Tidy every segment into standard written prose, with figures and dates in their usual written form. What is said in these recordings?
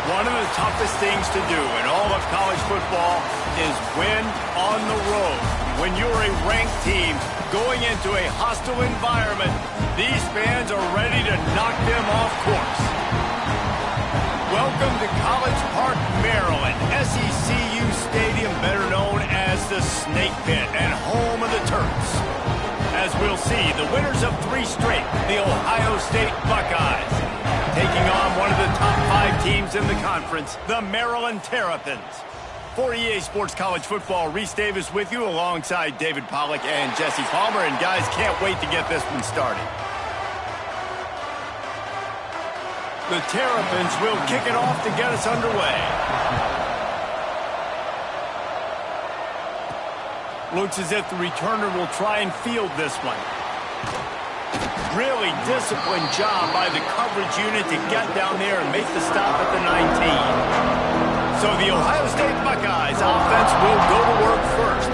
One of the toughest things to do in all of college football is win on the road. When you're a ranked team going into a hostile environment, these fans are ready to knock them off course. Welcome to College Park, Maryland, SECU Stadium, better known as the Snake Pit and home of the Terps. As we'll see, the winners of 3 straight, the Ohio State Buckeyes, taking on one of the top 5 teams in the conference, the Maryland Terrapins. For EA Sports College Football, Reese Davis with you alongside David Pollack and Jesse Palmer. And guys, can't wait to get this one started. The Terrapins will kick it off to get us underway. Looks as if the returner will try and field this one. Really disciplined job by the coverage unit to get down there and make the stop at the 19. So the Ohio State Buckeyes offense will go to work first.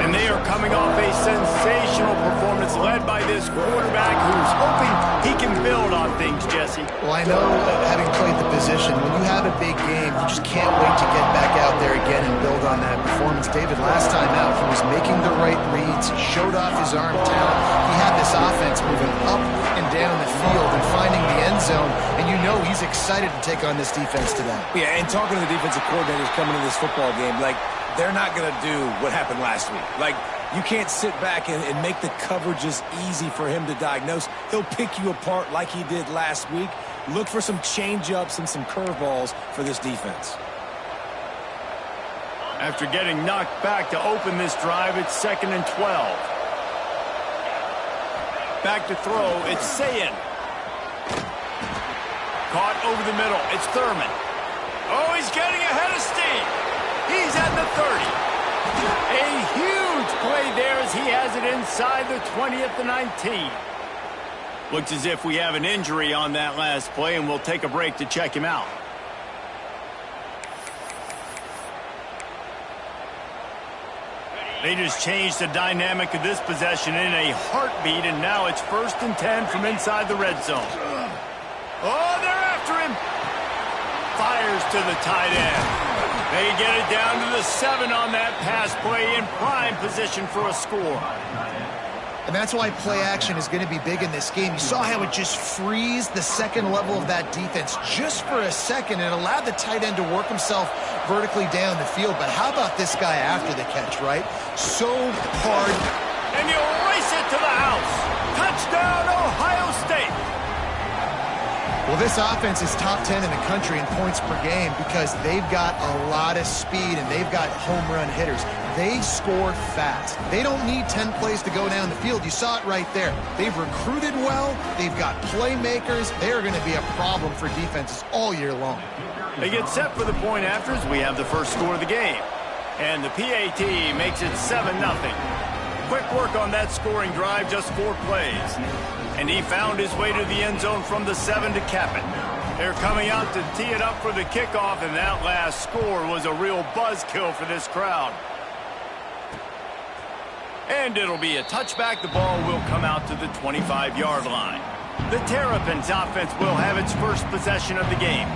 And they are coming off a sensational performance led by this quarterback who's hoping he can build on things, Jesse. Well, I know, having played the position, when you have a big game, you just can't wait to get back out there again and build on that performance. David, last time out, he was making the right reads. He showed off his arm talent. He had this offense moving up and down the field and finding the end zone. And you know he's excited to take on this defense today. Yeah, and talking to the defensive coordinators coming to this football game, like, they're not going to do what happened last week. Like, you can't sit back and make the coverages easy for him to diagnose. He'll pick you apart like he did last week. Look for some change-ups and some curveballs for this defense. After getting knocked back to open this drive, it's 2nd and 12. Back to throw, it's Sayin. Caught over the middle, it's Thurman. Oh, he's getting ahead of steam. He's at the 30. A huge play there as he has it inside the 20 at the 19. Looks as if we have an injury on that last play, and we'll take a break to check him out. They just changed the dynamic of this possession in a heartbeat, and now it's 1st and 10 from inside the red zone. Oh, they're after him. Fires to the tight end. They get it down to the 7 on that pass play in prime position for a score. And that's why play action is going to be big in this game. You saw how it just frees the second level of that defense just for a second. It allowed the tight end to work himself vertically down the field. But how about this guy after the catch, right? So hard. And you race it to the house. Touchdown, Ohio State. Well, this offense is top 10 in the country in points per game because they've got a lot of speed and they've got home run hitters. They score fast. They don't need 10 plays to go down the field. You saw it right there. They've recruited well. They've got playmakers. They're going to be a problem for defenses all year long. They get set for the point afters. We have the first score of the game. And the PAT makes it 7-0. Quick work on that scoring drive, just 4 plays. And he found his way to the end zone from the 7 to cap it. They're coming out to tee it up for the kickoff, and that last score was a real buzzkill for this crowd. And it'll be a touchback. The ball will come out to the 25-yard line. The Terrapins offense will have its first possession of the game.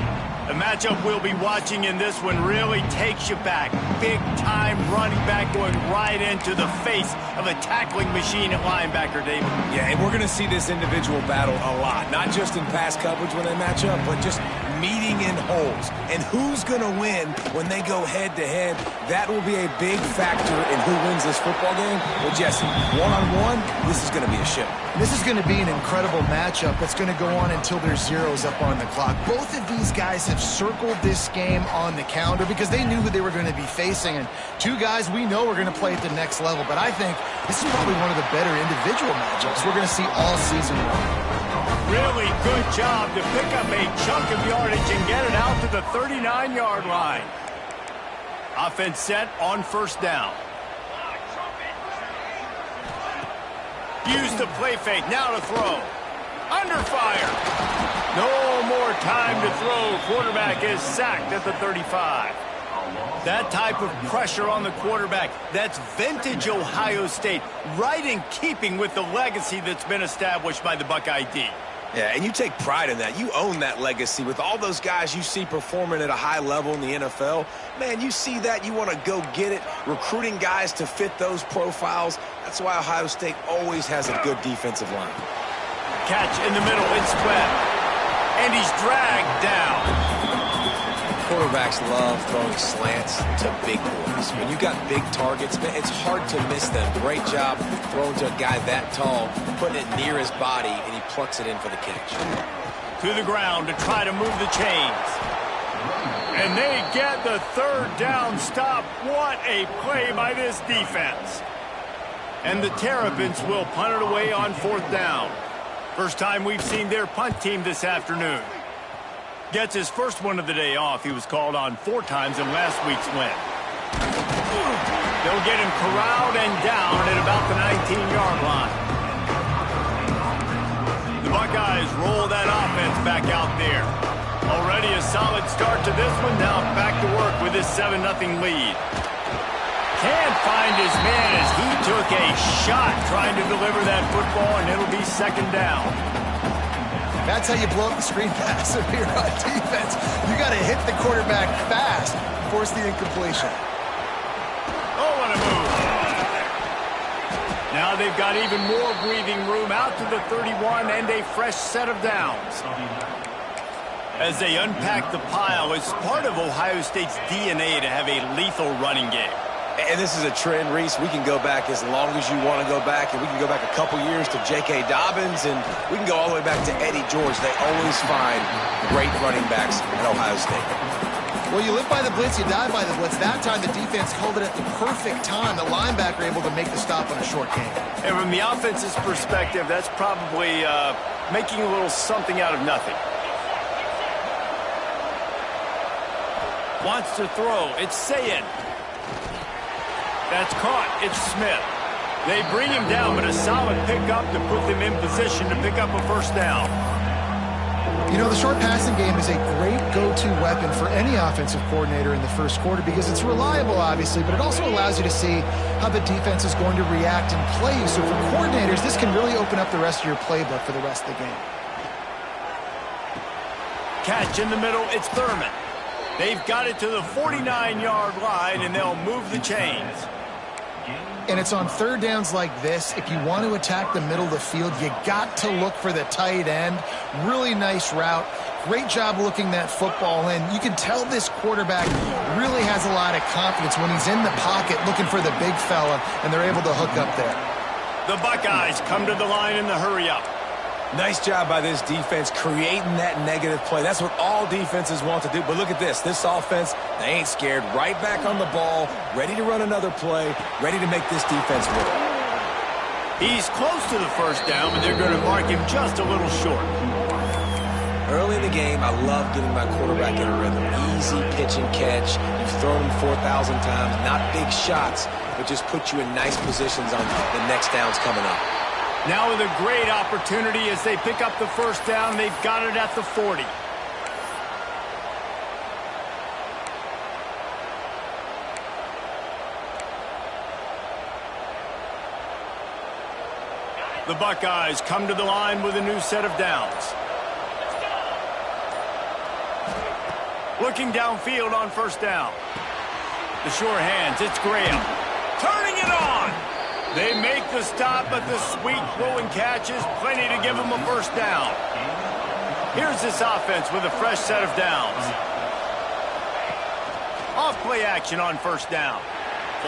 The matchup we'll be watching in this one really takes you back. Big-time running back going right into the face of a tackling machine at linebacker, David. Yeah, and we're going to see this individual battle a lot. Not just in pass coverage when they match up, but just meeting in holes. And who's going to win when they go head-to-head? That will be a big factor in who wins this football game. Well, Jesse, one-on-one, this is going to be a ship. This is going to be an incredible matchup that's going to go on until there's zeros up on the clock. Both of these guys have circled this game on the calendar because they knew who they were going to be facing. And 2 guys we know are going to play at the next level. But I think this is probably one of the better individual matchups we're going to see all season long. Really good job to pick up a chunk of yardage and get it out to the 39-yard line. Offense set on 1st down. Use the play fake, now to throw. Under fire. No more time to throw. Quarterback is sacked at the 35. That type of pressure on the quarterback, that's vintage Ohio State, right in keeping with the legacy that's been established by the Buckeye D. Yeah, and you take pride in that. You own that legacy with all those guys you see performing at a high level in the NFL. Man, you see that, you want to go get it, recruiting guys to fit those profiles. That's why Ohio State always has a good defensive line. Catch in the middle, it's Webb. And he's dragged down. Quarterbacks love throwing slants to big boys. When you got big targets, man, it's hard to miss them. Great job throwing to a guy that tall, putting it near his body, and he plucks it in for the catch. To the ground to try to move the chains. And they get the third down stop. What a play by this defense. And the Terrapins will punt it away on fourth down. First time we've seen their punt team this afternoon. Gets his first one of the day off. He was called on 4 times in last week's win. They'll get him corralled and down at about the 19-yard line. The Buckeyes roll that offense back out there. Already a solid start to this one. Now back to work with this 7-0 lead. Can't find his man as he took a shot trying to deliver that football, and it'll be second down. That's how you blow up the screen pass if you're on defense. You got to hit the quarterback fast and force the incompletion. Oh, what a move. Now they've got even more breathing room out to the 31 and a fresh set of downs. As they unpack the pile, it's part of Ohio State's DNA to have a lethal running game. And this is a trend, Reese. We can go back as long as you want to go back, and we can go back a couple years to J.K. Dobbins, and we can go all the way back to Eddie George. They always find great running backs at Ohio State. Well, you live by the blitz, you die by the blitz. That time the defense called it at the perfect time. The linebacker able to make the stop on a short game. And from the offense's perspective, that's probably making a little something out of nothing. Wants to throw. It's Sayin. That's caught. It's Smith. They bring him down, but a solid pickup to put them in position to pick up a first down. You know, the short passing game is a great go-to weapon for any offensive coordinator in the first quarter because it's reliable, obviously, but it also allows you to see how the defense is going to react and play you. So for coordinators, this can really open up the rest of your playbook for the rest of the game. Catch in the middle. It's Thurman. They've got it to the 49-yard line, and they'll move the chains. And it's on third downs like this. If you want to attack the middle of the field, you got to look for the tight end. Really nice route. Great job looking that football in. You can tell this quarterback really has a lot of confidence when he's in the pocket looking for the big fella, and they're able to hook up there. The Buckeyes come to the line in the hurry-up. Nice job by this defense creating that negative play. That's what all defenses want to do. But look at this. This offense, they ain't scared. Right back on the ball, ready to run another play, ready to make this defense work. He's close to the first down, but they're going to mark him just a little short. Early in the game, I love getting my quarterback in a rhythm. Easy pitch and catch. You've thrown him 4,000 times. Not big shots, but just put you in nice positions on the next downs coming up. Now with a great opportunity as they pick up the first down. They've got it at the 40. The Buckeyes come to the line with a new set of downs. Looking downfield on first down. The sure hands, it's Graham. Turning it on! They make the stop, but the sweet throw and catch is plenty to give them a first down. Here's this offense with a fresh set of downs. Off play action on first down.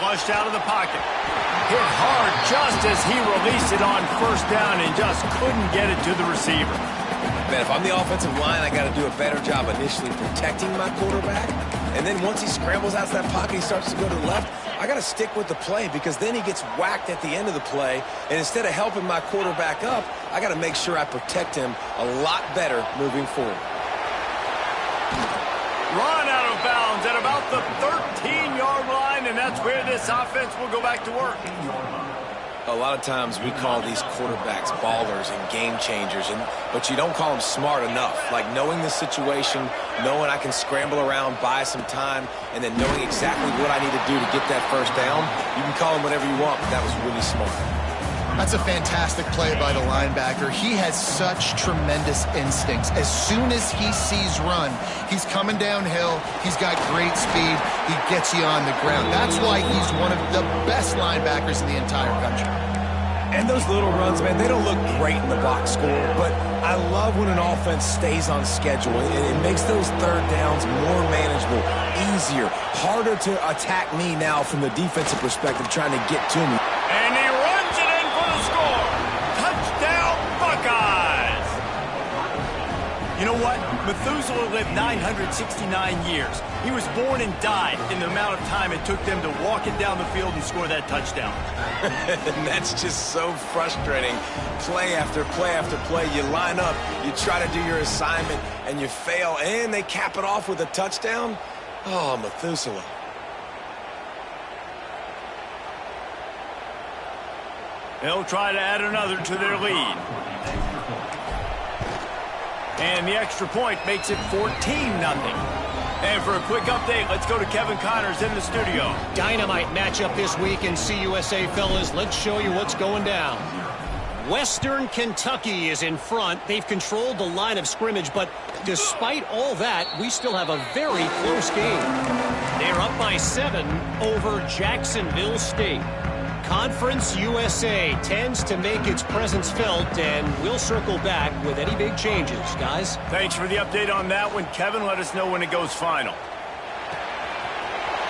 Flushed out of the pocket. Hit hard just as he released it on first down and just couldn't get it to the receiver. Man, if I'm the offensive line, I got to do a better job initially protecting my quarterback. And then once he scrambles out of that pocket, he starts to go to the left. I got to stick with the play because then he gets whacked at the end of the play. And instead of helping my quarterback up, I got to make sure I protect him a lot better moving forward. Run out of bounds at about the 13-yard line, and that's where this offense will go back to work. A lot of times we call these quarterbacks ballers and game changers, but you don't call them smart enough. Like knowing the situation, knowing I can scramble around, buy some time, and then knowing exactly what I need to do to get that first down. You can call them whatever you want, but that was really smart. That's a fantastic play by the linebacker. He has such tremendous instincts. As soon as he sees run, he's coming downhill. He's got great speed. He gets you on the ground. That's why he's one of the best linebackers in the entire country. And those little runs, man, they don't look great in the box score, but I love when an offense stays on schedule. It makes those third downs more manageable, easier, harder to attack me now from the defensive perspective trying to get to me. And he runs it in for the score. Touchdown, Buckeyes! You know what? Methuselah lived 969 years. He was born and died in the amount of time it took them to walk it down the field and score that touchdown. And that's just so frustrating. Play after play after play. You line up, you try to do your assignment, and you fail, and they cap it off with a touchdown? Oh, Methuselah. They'll try to add another to their lead. And the extra point makes it 14-0. And for a quick update, let's go to Kevin Connors in the studio. Dynamite matchup this week in CUSA, fellas. Let's show you what's going down. Western Kentucky is in front. They've controlled the line of scrimmage, but despite all that, we still have a very close game. They're up by 7 over Jacksonville State. Conference USA tends to make its presence felt, and we'll circle back with any big changes, guys. Thanks for the update on that one, Kevin. Let us know when it goes final.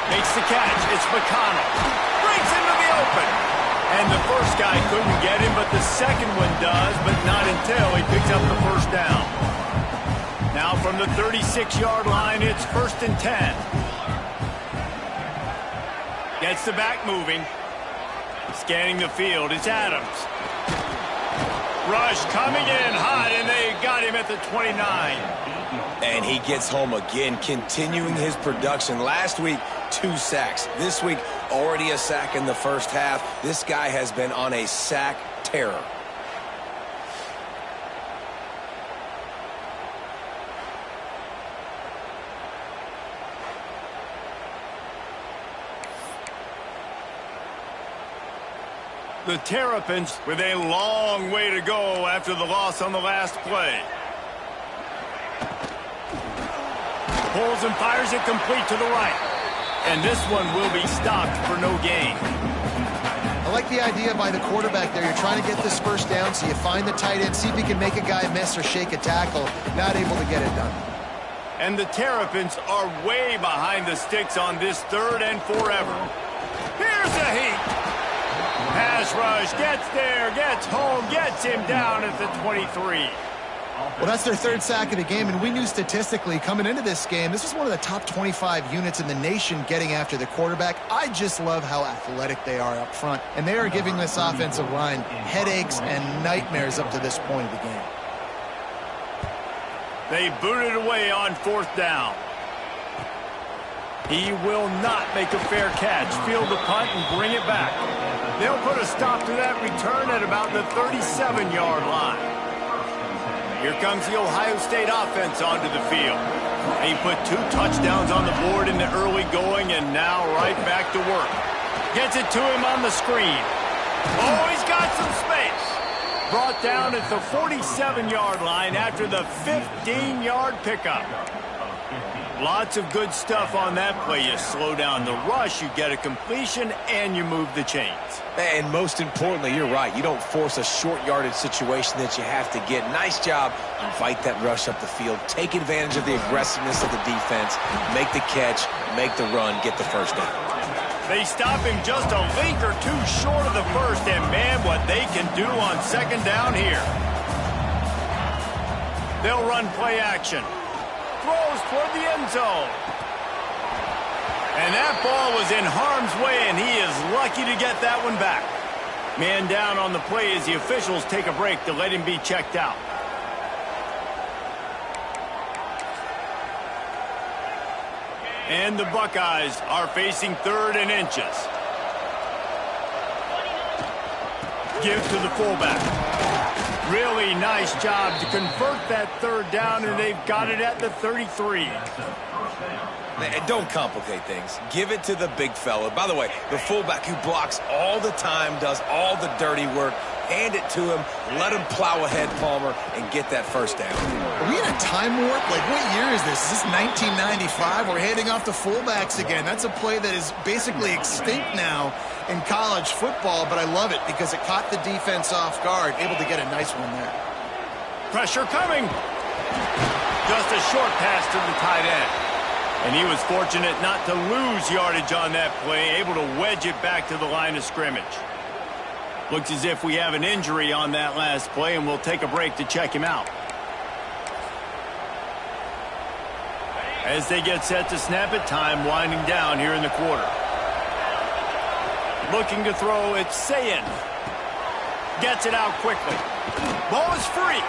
Makes the catch. It's McConnell. Breaks into the open. And the first guy couldn't get him, but the second one does, but not until he picks up the first down. Now from the 36-yard line, it's 1st and 10. Gets the back moving. Scanning the field, it's Adams. Rush coming in hot, and they got him at the 29. And he gets home again, continuing his production. Last week, 2 sacks. This week, already a sack in the first half. This guy has been on a sack terror. The Terrapins with a long way to go after the loss on the last play. Pulls and fires it complete to the right. And this one will be stopped for no gain. I like the idea by the quarterback there. You're trying to get this first down, so you find the tight end, see if you can make a guy miss or shake a tackle. Not able to get it done. And the Terrapins are way behind the sticks on this 3rd and forever. Here's a heat. Pass rush, gets there, gets home, gets him down at the 23. Well, that's their 3rd sack of the game, and we knew statistically coming into this game, this was one of the top 25 units in the nation getting after the quarterback. I just love how athletic they are up front, and they are giving this offensive line headaches and nightmares up to this point of the game. They boot it away on 4th down. He will not make a fair catch, field the punt, and bring it back. They'll put a stop to that return at about the 37-yard line. Here comes the Ohio State offense onto the field. They put 2 touchdowns on the board in the early going, and now right back to work. Gets it to him on the screen. Oh, he's got some space. Brought down at the 47-yard line after the 15-yard pickup. Lots of good stuff on that play. You slow down the rush, you get a completion, and you move the chains. And most importantly, you're right. You don't force a short yardage situation that you have to get. Nice job. Invite that rush up the field. Take advantage of the aggressiveness of the defense. Make the catch, make the run, get the first down. They stop him just a link or 2 short of the first, and man, what they can do on 2nd down here. They'll run play action. Throws toward the end zone. And that ball was in harm's way, and he is lucky to get that one back. Man down on the play as the officials take a break to let him be checked out. And the Buckeyes are facing 3rd and inches. Give to the fullback. Really nice job to convert that 3rd down, and they've got it at the 33. Don't complicate things. Give it to the big fella. By the way, the fullback who blocks all the time, does all the dirty work. hand it to him, let him plow ahead, Palmer, and get that first down. Are we in a time warp? Like, what year is this? Is this 1995? We're handing off to fullbacks again. That's a play that is basically extinct now in college football, but I love it because it caught the defense off guard, able to get a nice one there. Pressure coming. Just a short pass to the tight end. And he was fortunate not to lose yardage on that play, able to wedge it back to the line of scrimmage. Looks as if we have an injury on that last play, and we'll take a break to check him out. As they get set to snap it, time winding down here in the quarter. Looking to throw, it's Sayin. Gets it out quickly. Ball is free.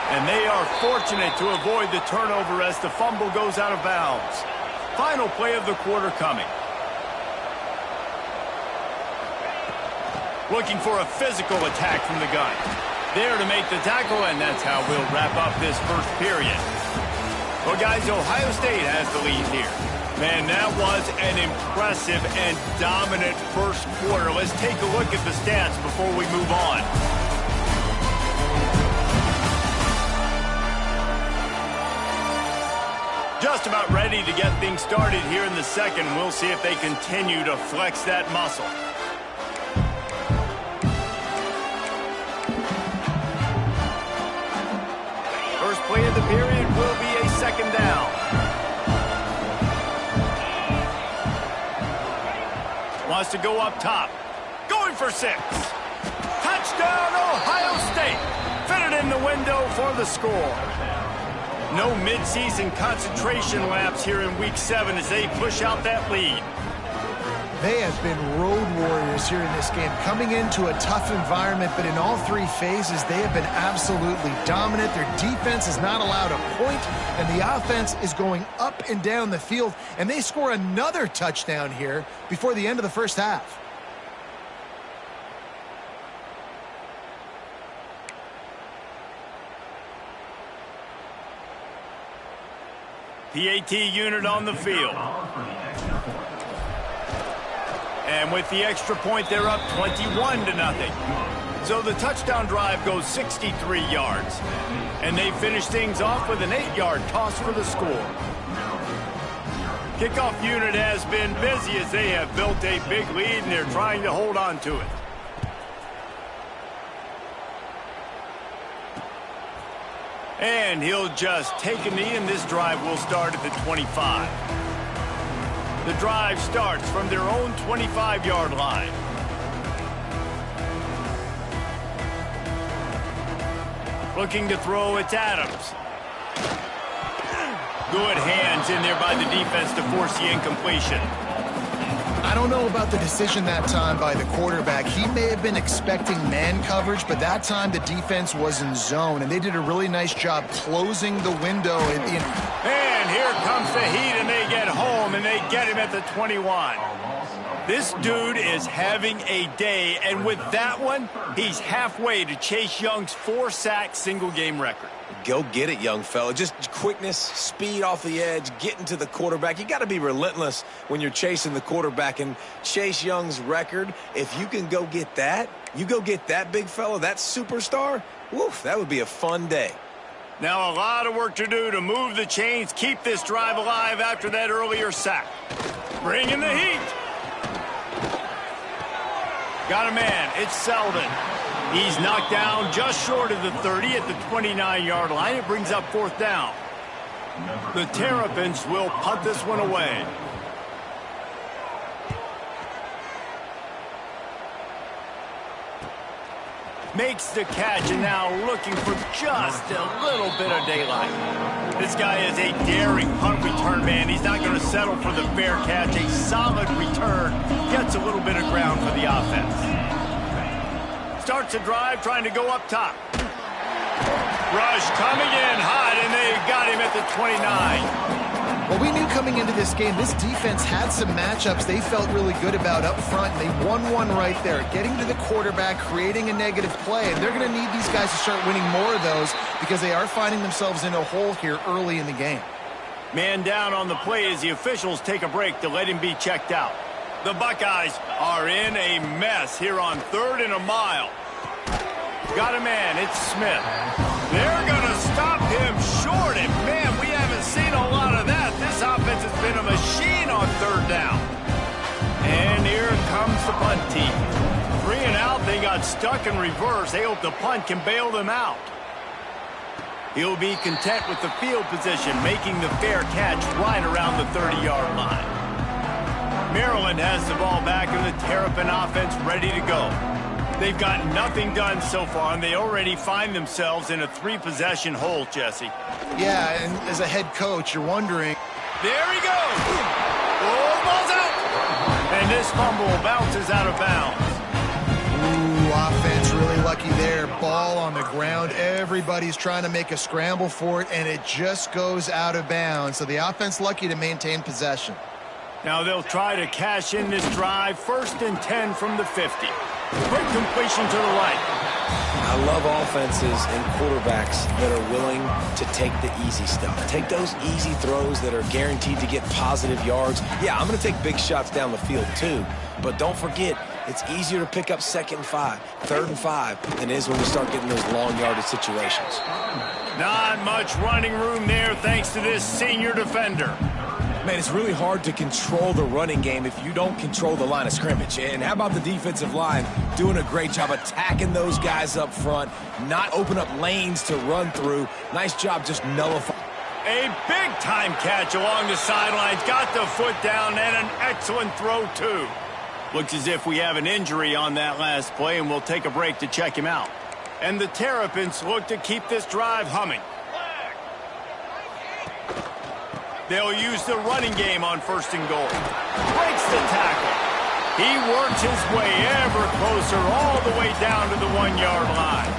And they are fortunate to avoid the turnover as the fumble goes out of bounds. Final play of the quarter coming. Looking for a physical attack from the gun. There to make the tackle, and that's how we'll wrap up this first period. Well, guys, Ohio State has the lead here. Man, that was an impressive and dominant first quarter. Let's take a look at the stats before we move on. Just about ready to get things started here in the second. We'll see if they continue to flex that muscle. First play of the period will be a second down. Wants to go up top. Going for 6. Touchdown, Ohio State. Fitted in the window for the score. No midseason concentration laps here in Week 7 as they push out that lead. They have been road warriors here in this game, coming into a tough environment, but in all three phases, they have been absolutely dominant. Their defense is not allowed a point, and the offense is going up and down the field, and they score another touchdown here before the end of the first half. PAT unit on the field. And with the extra point, they're up 21-0. So the touchdown drive goes 63 yards. And they finish things off with an 8-yard toss for the score. Kickoff unit has been busy as they have built a big lead, and they're trying to hold on to it. And he'll just take a knee, and this drive will start at the 25. The drive starts from their own 25-yard line. Looking to throw, it's Adams. Good hands in there by the defense to force the incompletion. I don't know about the decision that time by the quarterback. He may have been expecting man coverage, but that time the defense was in zone, and they did a really nice job closing the window. And here comes the heat, and they get home, and they get him at the 21. This dude is having a day, and with that one, he's halfway to Chase Young's 4-sack single-game record. Go get it, young fella. Just quickness, speed off the edge, getting to the quarterback. You got to be relentless when you're chasing the quarterback. And Chase Young's record, if you can go get that, you go get that big fella, that superstar, woof, that would be a fun day. Now a lot of work to do to move the chains, keep this drive alive after that earlier sack. Bringing the heat. Got a man. It's Selden. He's knocked down just short of the 30 at the 29-yard line. It brings up 4th down. The Terrapins will punt this one away. Makes the catch, and now looking for just a little bit of daylight. This guy is a daring punt return man. He's not going to settle for the fair catch. A solid return. Gets a little bit of ground for the offense. Starts a drive trying to go up top. Rush coming in hot, and they got him at the 29. Well, we knew coming into this game, this defense had some matchups they felt really good about up front, and they won one right there, getting to the quarterback, creating a negative play, and they're going to need these guys to start winning more of those because they are finding themselves in a hole here early in the game. Man down on the play as the officials take a break to let him be checked out. The Buckeyes are in a mess here on 3rd and a mile. got a man. It's Smith. They're going to stop him short. And, man, we haven't seen a lot of that. This offense has been a machine on third down. And here comes the punt team. 3 and out. They got stuck in reverse. They hope the punt can bail them out. He'll be content with the field position, making the fair catch right around the 30-yard line. Maryland has the ball back and the Terrapin offense ready to go. They've got nothing done so far, and they already find themselves in a 3-possession hole, Jesse. Yeah, and as a head coach, you're wondering. There he goes. Oh, ball's out. And this fumble bounces out of bounds. Ooh, offense really lucky there. Ball on the ground. Everybody's trying to make a scramble for it, and it just goes out of bounds. So the offense lucky to maintain possession. Now they'll try to cash in this drive. 1st and 10 from the 50. Quick completion to the right. I love offenses and quarterbacks that are willing to take the easy stuff. Take those easy throws that are guaranteed to get positive yards. Yeah, I'm going to take big shots down the field too. But don't forget, it's easier to pick up 2nd and 5, 3rd and 5 than it is when we start getting those long yardage situations. Not much running room there thanks to this senior defender. Man, it's really hard to control the running game if you don't control the line of scrimmage. And how about the defensive line doing a great job attacking those guys up front, not open up lanes to run through. Nice job just nullifying. A big-time catch along the sidelines. Got the foot down and an excellent throw, too. Looks as if we have an injury on that last play, and we'll take a break to check him out. And the Terrapins look to keep this drive humming. They'll use the running game on 1st and goal. Breaks the tackle. He works his way ever closer all the way down to the 1-yard line.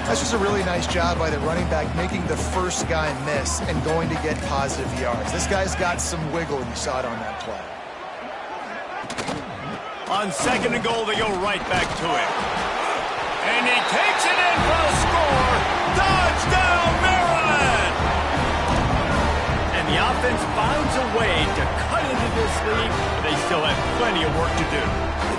That's just a really nice job by the running back, making the first guy miss and going to get positive yards. This guy's got some wiggle, and you saw it on that play. On 2nd and goal, they go right back to him. And he takes it in for the score. Touchdown, Maryland! And the offense finds a way to cut into this league, but they still have plenty of work to do.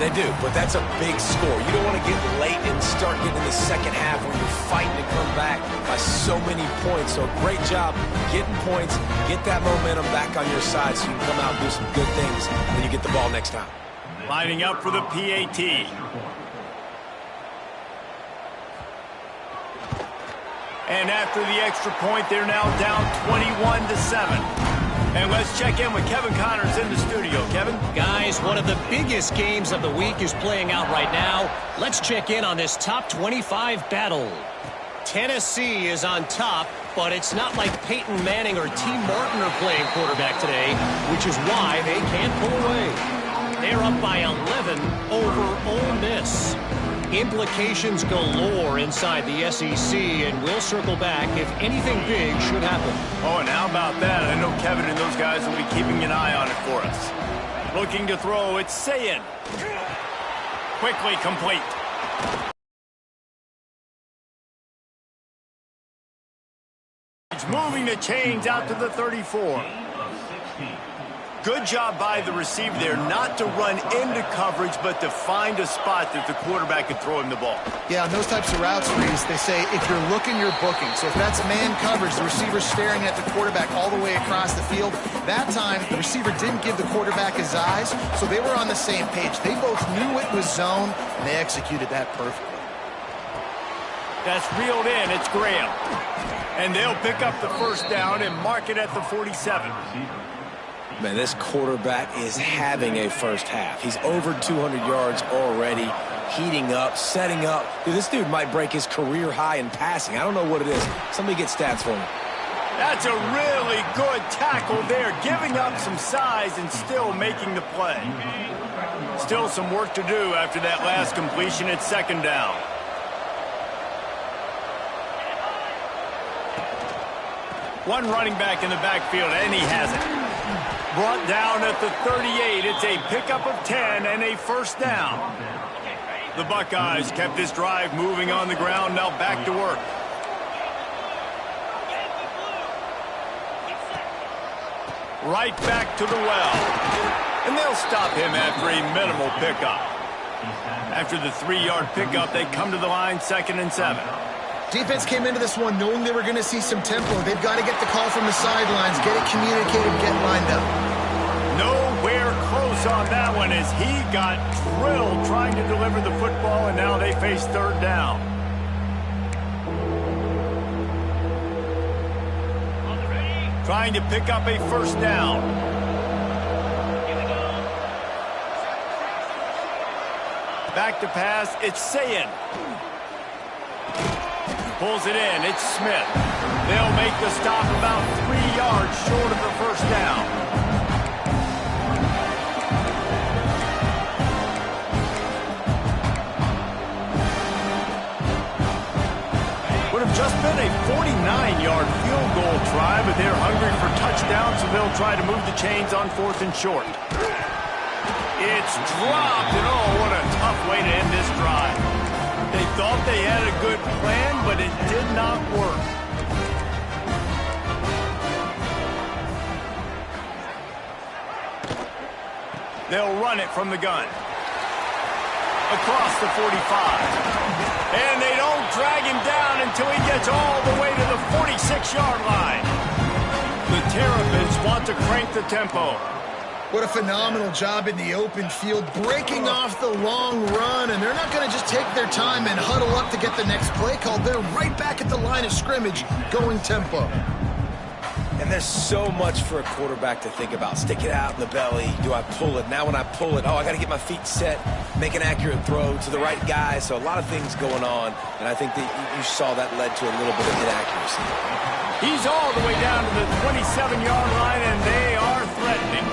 They do, but that's a big score. You don't want to get late and start getting in the second half where you're fighting to come back by so many points. So great job getting points, get that momentum back on your side so you can come out and do some good things when you get the ball next time. Lining up for the PAT. And after the extra point, they're now down 21-7. And let's check in with Kevin Connors in the studio. Kevin? Guys, one of the biggest games of the week is playing out right now. Let's check in on this top 25 battle. Tennessee is on top, but it's not like Peyton Manning or T. Martin are playing quarterback today, which is why they can't pull away. They're up by 11 over Ole Miss. Implications galore inside the SEC, and we'll circle back if anything big should happen. Oh, and how about that? I know Kevin and those guys will be keeping an eye on it for us. Looking to throw, it's Sayin. Quickly complete. It's moving the chains out to the 34. Good job by the receiver there not to run into coverage, but to find a spot that the quarterback could throw him the ball. Yeah, on those types of routes, Reese, they say if you're looking, you're booking. So if that's man coverage, the receiver's staring at the quarterback all the way across the field. That time, the receiver didn't give the quarterback his eyes, so they were on the same page. They both knew it was zone, and they executed that perfectly. That's reeled in. It's Graham. And they'll pick up the 1st down and mark it at the 47. Man, this quarterback is having a first half. He's over 200 yards already, heating up, setting up. Dude, this dude might break his career high in passing. I don't know what it is. Somebody get stats for me. That's a really good tackle there, giving up some size and still making the play. Still some work to do after that last completion at 2nd down. One running back in the backfield, and he has it. Brought down at the 38. It's a pickup of 10 and a 1st down. The Buckeyes kept this drive moving on the ground. Now back to work. Right back to the well. And they'll stop him after a minimal pickup. After the 3-yard pickup, they come to the line 2nd and 7. Defense came into this one knowing they were going to see some tempo. They've got to get the call from the sidelines, get it communicated, get lined up. Nowhere close on that one as he got drilled trying to deliver the football, and now they face 3rd down. Trying to pick up a 1st down. Back to pass, it's Sayin. Pulls it in, it's Smith. They'll make the stop about 3 yards short of the 1st down. Would have just been a 49-yard field goal try, but they're hungry for touchdowns, so they'll try to move the chains on 4th and short. It's dropped, and oh, what a tough way to end this drive. They thought they had a good plan, but it did not work. They'll run it from the gun. Across the 45. And they don't drag him down until he gets all the way to the 46-yard line. The Terrapins want to crank the tempo. What a phenomenal job in the open field, breaking off the long run, and they're not going to just take their time and huddle up to get the next play called. They're right back at the line of scrimmage, going tempo. And there's so much for a quarterback to think about. Stick it out in the belly. Do I pull it? Now when I pull it, oh, I got to get my feet set, make an accurate throw to the right guy. So a lot of things going on, and I think that you saw that led to a little bit of inaccuracy. He's all the way down to the 27-yard line, and they are threatening.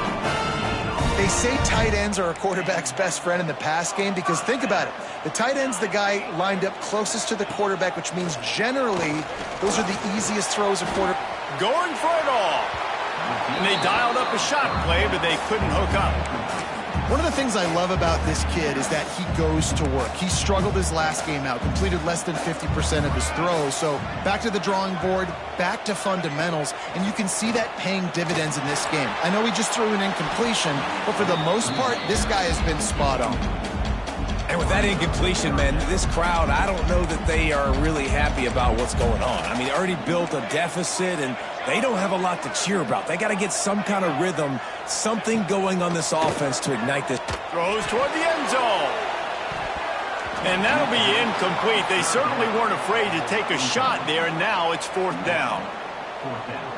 They say tight ends are a quarterback's best friend in the pass game because think about it. The tight end's the guy lined up closest to the quarterback, which means generally those are the easiest throws a quarterback. Going for it all. And they dialed up a shot play, but they couldn't hook up. One of the things I love about this kid is that he goes to work. He struggled his last game out, completed less than 50% of his throws. So back to the drawing board, back to fundamentals, and you can see that paying dividends in this game. I know he just threw an incompletion, but for the most part, this guy has been spot on. And with that incompletion, man, this crowd, I don't know that they are really happy about what's going on. I mean, they already built a deficit, and they don't have a lot to cheer about. They got to get some kind of rhythm, something going on this offense to ignite this. Throws toward the end zone. And that'll be incomplete. They certainly weren't afraid to take a shot there, and now it's 4th down.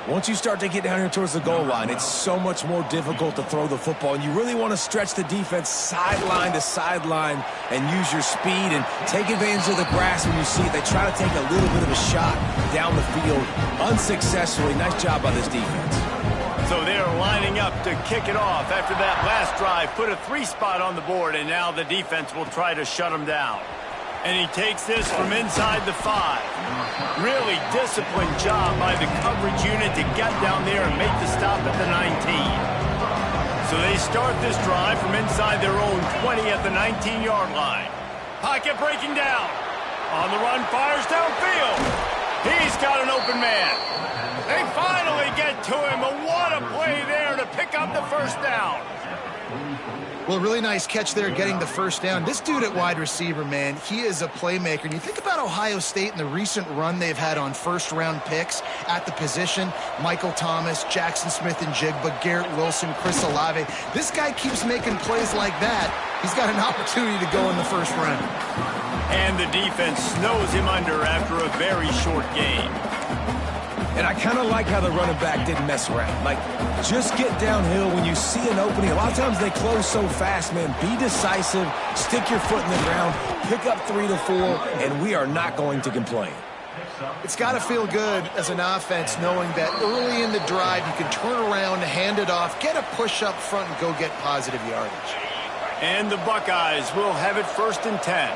Once you start to get down here towards the goal line, it's so much more difficult to throw the football, and you really want to stretch the defense sideline to sideline and use your speed and take advantage of the grass when you see it. They try to take a little bit of a shot down the field unsuccessfully. Nice job by this defense. So they're lining up to kick it off after that last drive. Put a 3 spot on the board, and now the defense will try to shut them down. And he takes this from inside the 5. Really disciplined job by the coverage unit to get down there and make the stop at the 19. So they start this drive from inside their own 20 at the 19-yard line. Pocket breaking down. On the run, fires downfield. He's got an open man. They finally get to him, but what a play there to pick up the 1st down. Well, really nice catch there getting the 1st down. This dude at wide receiver, man, he is a playmaker. And you think about Ohio State and the recent run they've had on 1st-round picks at the position. Michael Thomas, Jackson Smith and Jigba, Garrett Wilson, Chris Olave. This guy keeps making plays like that. He's got an opportunity to go in the 1st round. And the defense snows him under after a very short game. And I kind of like how the running back didn't mess around. Like, just get downhill when you see an opening. A lot of times they close so fast, man. Be decisive, stick your foot in the ground, pick up 3 to 4, and we are not going to complain. It's got to feel good as an offense knowing that early in the drive you can turn around, hand it off, get a push up front, and go get positive yardage. And the Buckeyes will have it 1st and 10.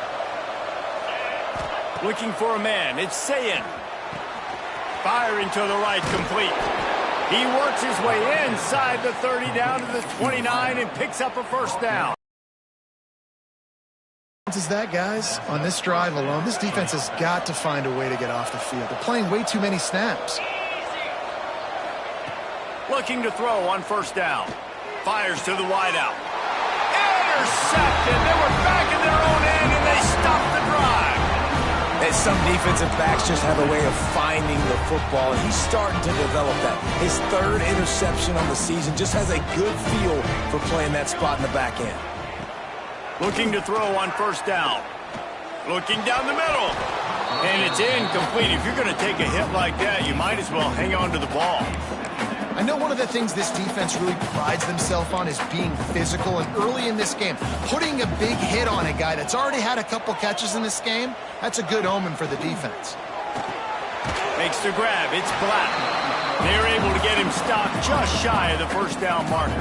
Looking for a man. It's Sayin. Firing to the right, complete. He works his way inside the 30 down to the 29 and picks up a 1st down. Is that, guys? On this drive alone, this defense has got to find a way to get off the field. They're playing way too many snaps. Looking to throw on 1st down. Fires to the wideout. Intercepted. They were back in their own end. they stop the drive. And some defensive backs just have a way of finding the football, and he's starting to develop that. His third interception on the season, just has a good feel for playing that spot in the back end. Looking to throw on first down. Looking down the middle. And it's incomplete. If you're going to take a hit like that, you might as well hang on to the ball. I know one of the things this defense really prides themselves on is being physical, and early in this game, putting a big hit on a guy that's already had a couple catches in this game, that's a good omen for the defense. Makes the grab. It's Black. They're able to get him stopped just shy of the first down marker.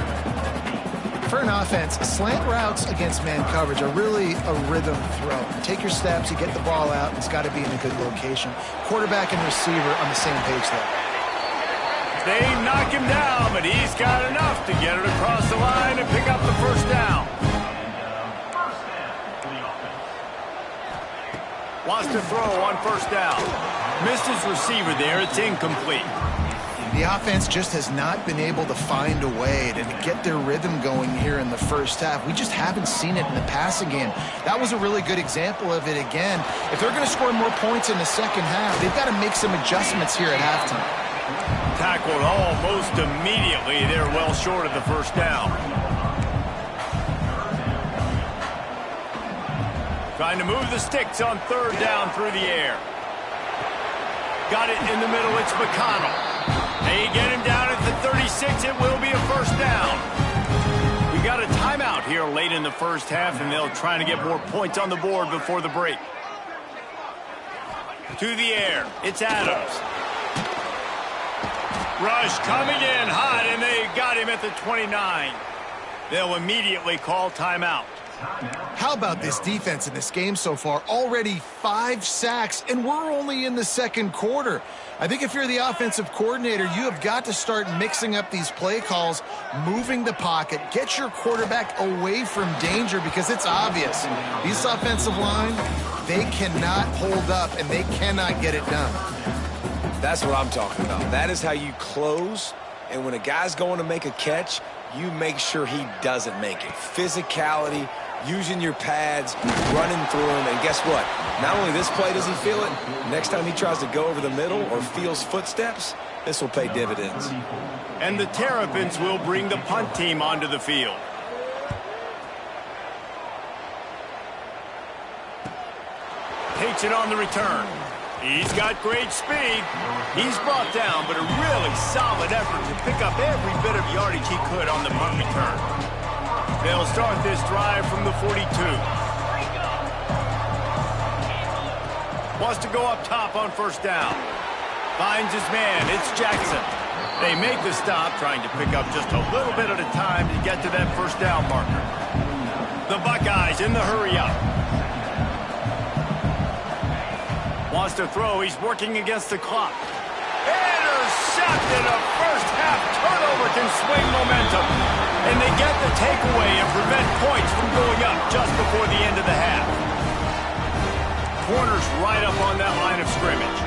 For an offense, slant routes against man coverage are really a rhythm throw. You take your steps, you get the ball out, and it's got to be in a good location. Quarterback and receiver on the same page there. They knock him down, but he's got enough to get it across the line and pick up the first down. Wants to throw on first down. Missed his receiver there. It's incomplete. The offense just has not been able to find a way to get their rhythm going here in the first half. We just haven't seen it in the passing game. That was a really good example of it again. If they're going to score more points in the second half, they've got to make some adjustments here at halftime. Tackled almost immediately. They're well short of the first down. Trying to move the sticks on third down through the air. Got it in the middle. It's McConnell. They get him down at the 36. It will be a first down. We got a timeout here late in the first half, and they'll try to get more points on the board before the break. To the air. It's Adams. Rush coming in hot, and they got him at the 29. They'll immediately call timeout. How about this defense in this game so far? Already 5 sacks, and we're only in the second quarter. I think if you're the offensive coordinator, you have got to start mixing up these play calls, moving the pocket, get your quarterback away from danger, because it's obvious. This offensive line, they cannot hold up, and they cannot get it done. That's what I'm talking about. That is how you close, and when a guy's going to make a catch, you make sure he doesn't make it. Physicality, using your pads, running through him, and guess what? Not only this play does he feel it, next time he tries to go over the middle or feels footsteps, this will pay dividends. And the Terrapins will bring the punt team onto the field. Takes it on the return. He's got great speed. He's brought down, but a really solid effort to pick up every bit of yardage he could on the punt return. They'll start this drive from the 42. Wants to go up top on first down. Finds his man. It's Jackson. They make the stop, trying to pick up just a little bit at a time to get to that first down marker. The Buckeyes in the hurry-up. Wants to throw. He's working against the clock. Intercepted. A first-half turnover can swing momentum. And they get the takeaway and prevent points from going up just before the end of the half. Corners right up on that line of scrimmage.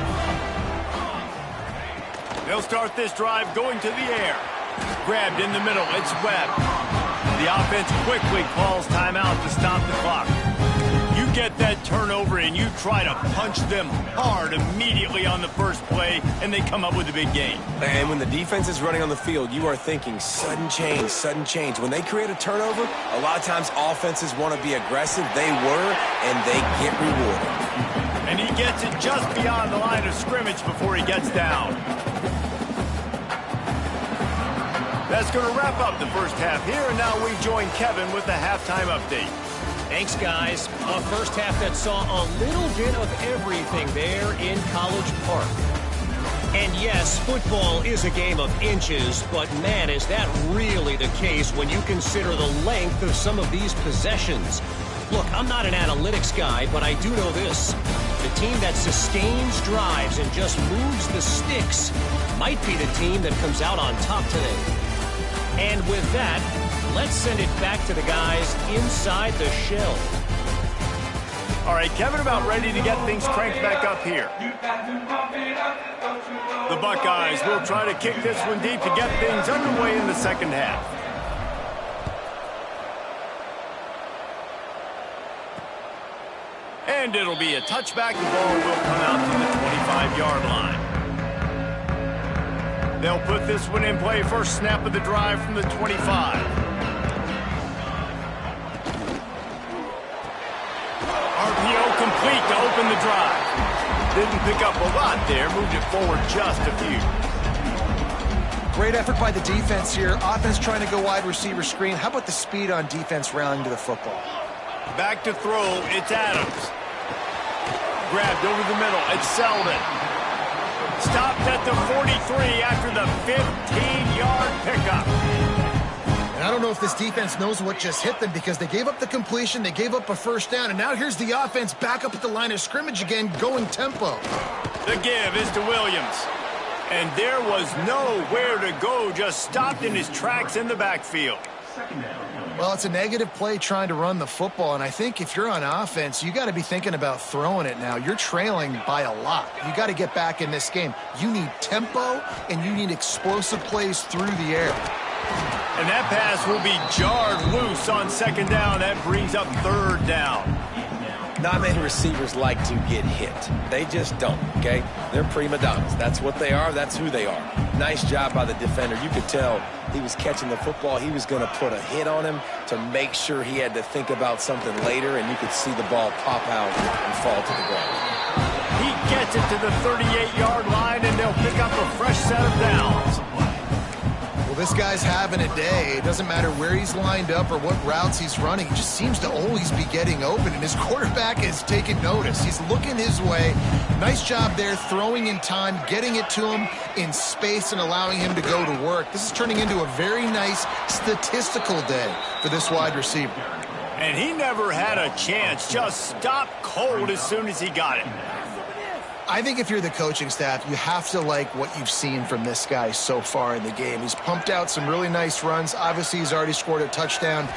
They'll start this drive going to the air. Grabbed in the middle. It's Webb. The offense quickly calls timeout to stop the clock. You get that turnover and you try to punch them hard immediately on the first play, and they come up with a big gain. And when the defense is running on the field, you are thinking sudden change, sudden change. When they create a turnover, a lot of times offenses want to be aggressive. They were, and they get rewarded. And he gets it just beyond the line of scrimmage before he gets down. That's going to wrap up the first half here, and now we join Kevin with the halftime update. Thanks, guys. A first half that saw a little bit of everything there in College Park. And yes, football is a game of inches, but man, is that really the case when you consider the length of some of these possessions. Look, I'm not an analytics guy, but I do know this. The team that sustains drives and just moves the sticks might be the team that comes out on top today. And with that, let's send it back to the guys inside the shell. All right, Kevin, about ready to get things cranked back up here. The Buckeyes will try to kick this one deep to get things underway in the second half. And it'll be a touchback. The ball will come out to the 25-yard line. They'll put this one in play. First snap of the drive from the 25. RPO complete to open the drive. Didn't pick up a lot there. Moved it forward just a few. Great effort by the defense here. Offense trying to go wide receiver screen. How about the speed on defense rallying to the football? Back to throw. It's Adams. Grabbed over the middle. It's Selden. Stopped at the 43 after the 15-yard pickup. And I don't know if this defense knows what just hit them because they gave up the completion, they gave up a first down, and now here's the offense back up at the line of scrimmage again, going tempo. The give is to Williams. And there was nowhere to go, just stopped in his tracks in the backfield. Well, it's a negative play trying to run the football, and I think if you're on offense, you got to be thinking about throwing it now. You're trailing by a lot. You got to get back in this game. You need tempo, and you need explosive plays through the air. And that pass will be jarred loose on second down. That brings up third down. Not many receivers like to get hit. They just don't, okay? They're prima donnas. That's what they are. That's who they are. Nice job by the defender. You could tell he was catching the football. He was going to put a hit on him to make sure he had to think about something later, and you could see the ball pop out and fall to the ground. He gets it to the 38-yard line, and they'll pick up a fresh set of downs. Well, this guy's having a day. It doesn't matter where he's lined up or what routes he's running. He just seems to always be getting open, and his quarterback is taking notice. He's looking his way. Nice job there, throwing in time, getting it to him in space and allowing him to go to work. This is turning into a very nice statistical day for this wide receiver. And he never had a chance. Just stopped cold as soon as he got it. I think if you're the coaching staff, you have to like what you've seen from this guy so far in the game. He's pumped out some really nice runs. Obviously, he's already scored a touchdown.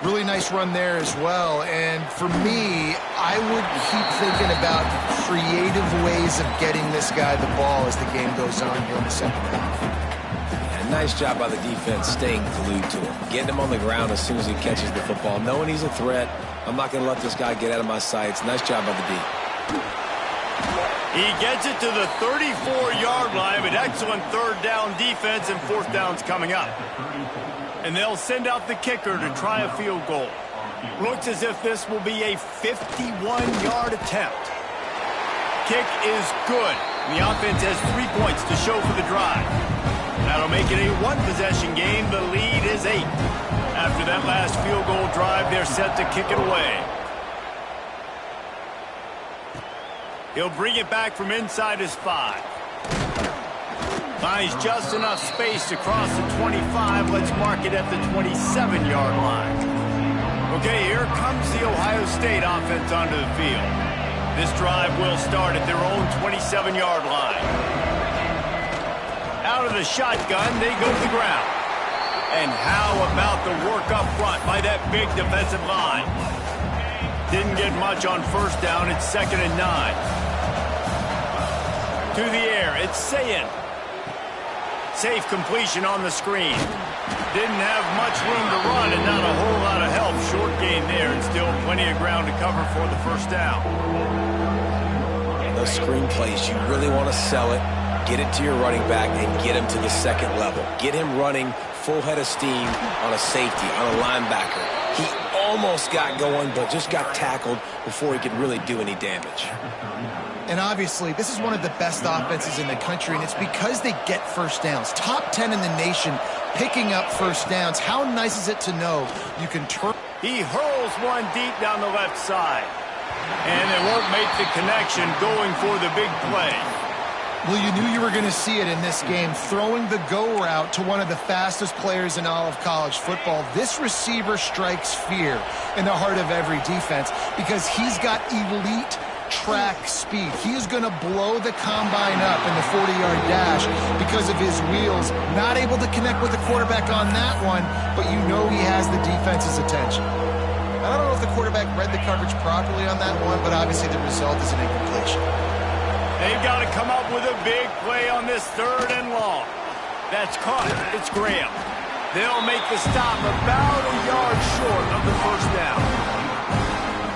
Really nice run there as well. And for me, I would keep thinking about creative ways of getting this guy the ball as the game goes on here in the second half. And nice job by the defense staying glued to him. Getting him on the ground as soon as he catches the football. Knowing he's a threat, I'm not going to let this guy get out of my sights. Nice job by the D. He gets it to the 34-yard line, but excellent third down defense, and fourth down's coming up. And they'll send out the kicker to try a field goal. Looks as if this will be a 51-yard attempt. Kick is good. And the offense has 3 points to show for the drive. That'll make it a one-possession game. The lead is 8. After that last field goal drive, they're set to kick it away. He'll bring it back from inside his 5. Finds just enough space to cross the 25. Let's mark it at the 27-yard line. Okay, here comes the Ohio State offense onto the field. This drive will start at their own 27-yard line. Out of the shotgun, they go to the ground. And how about the work up front by that big defensive line? Didn't get much on first down. It's 2nd and 9. To the air, it's Sayin. Safe completion on the screen. Didn't have much room to run and not a whole lot of help. Short gain there and still plenty of ground to cover for the first down. Those screen plays, you really want to sell it, get it to your running back, and get him to the second level. Get him running full head of steam on a safety, on a linebacker. He almost got going, but just got tackled before he could really do any damage. And obviously, this is one of the best offenses in the country, and it's because they get first downs. Top 10 in the nation picking up first downs. How nice is it to know you can turn... He hurls one deep down the left side. And they won't make the connection going for the big play. Well, you knew you were going to see it in this game, throwing the go route to one of the fastest players in all of college football. This receiver strikes fear in the heart of every defense because he's got elite track speed. He is going to blow the combine up in the 40-yard dash because of his wheels. Not able to connect with the quarterback on that one, but you know he has the defense's attention. I don't know if the quarterback read the coverage properly on that one, but obviously the result is an incompletion. They've got to come up with a big play on this 3rd and long. That's caught. It's Graham. They'll make the stop about a yard short of the first down.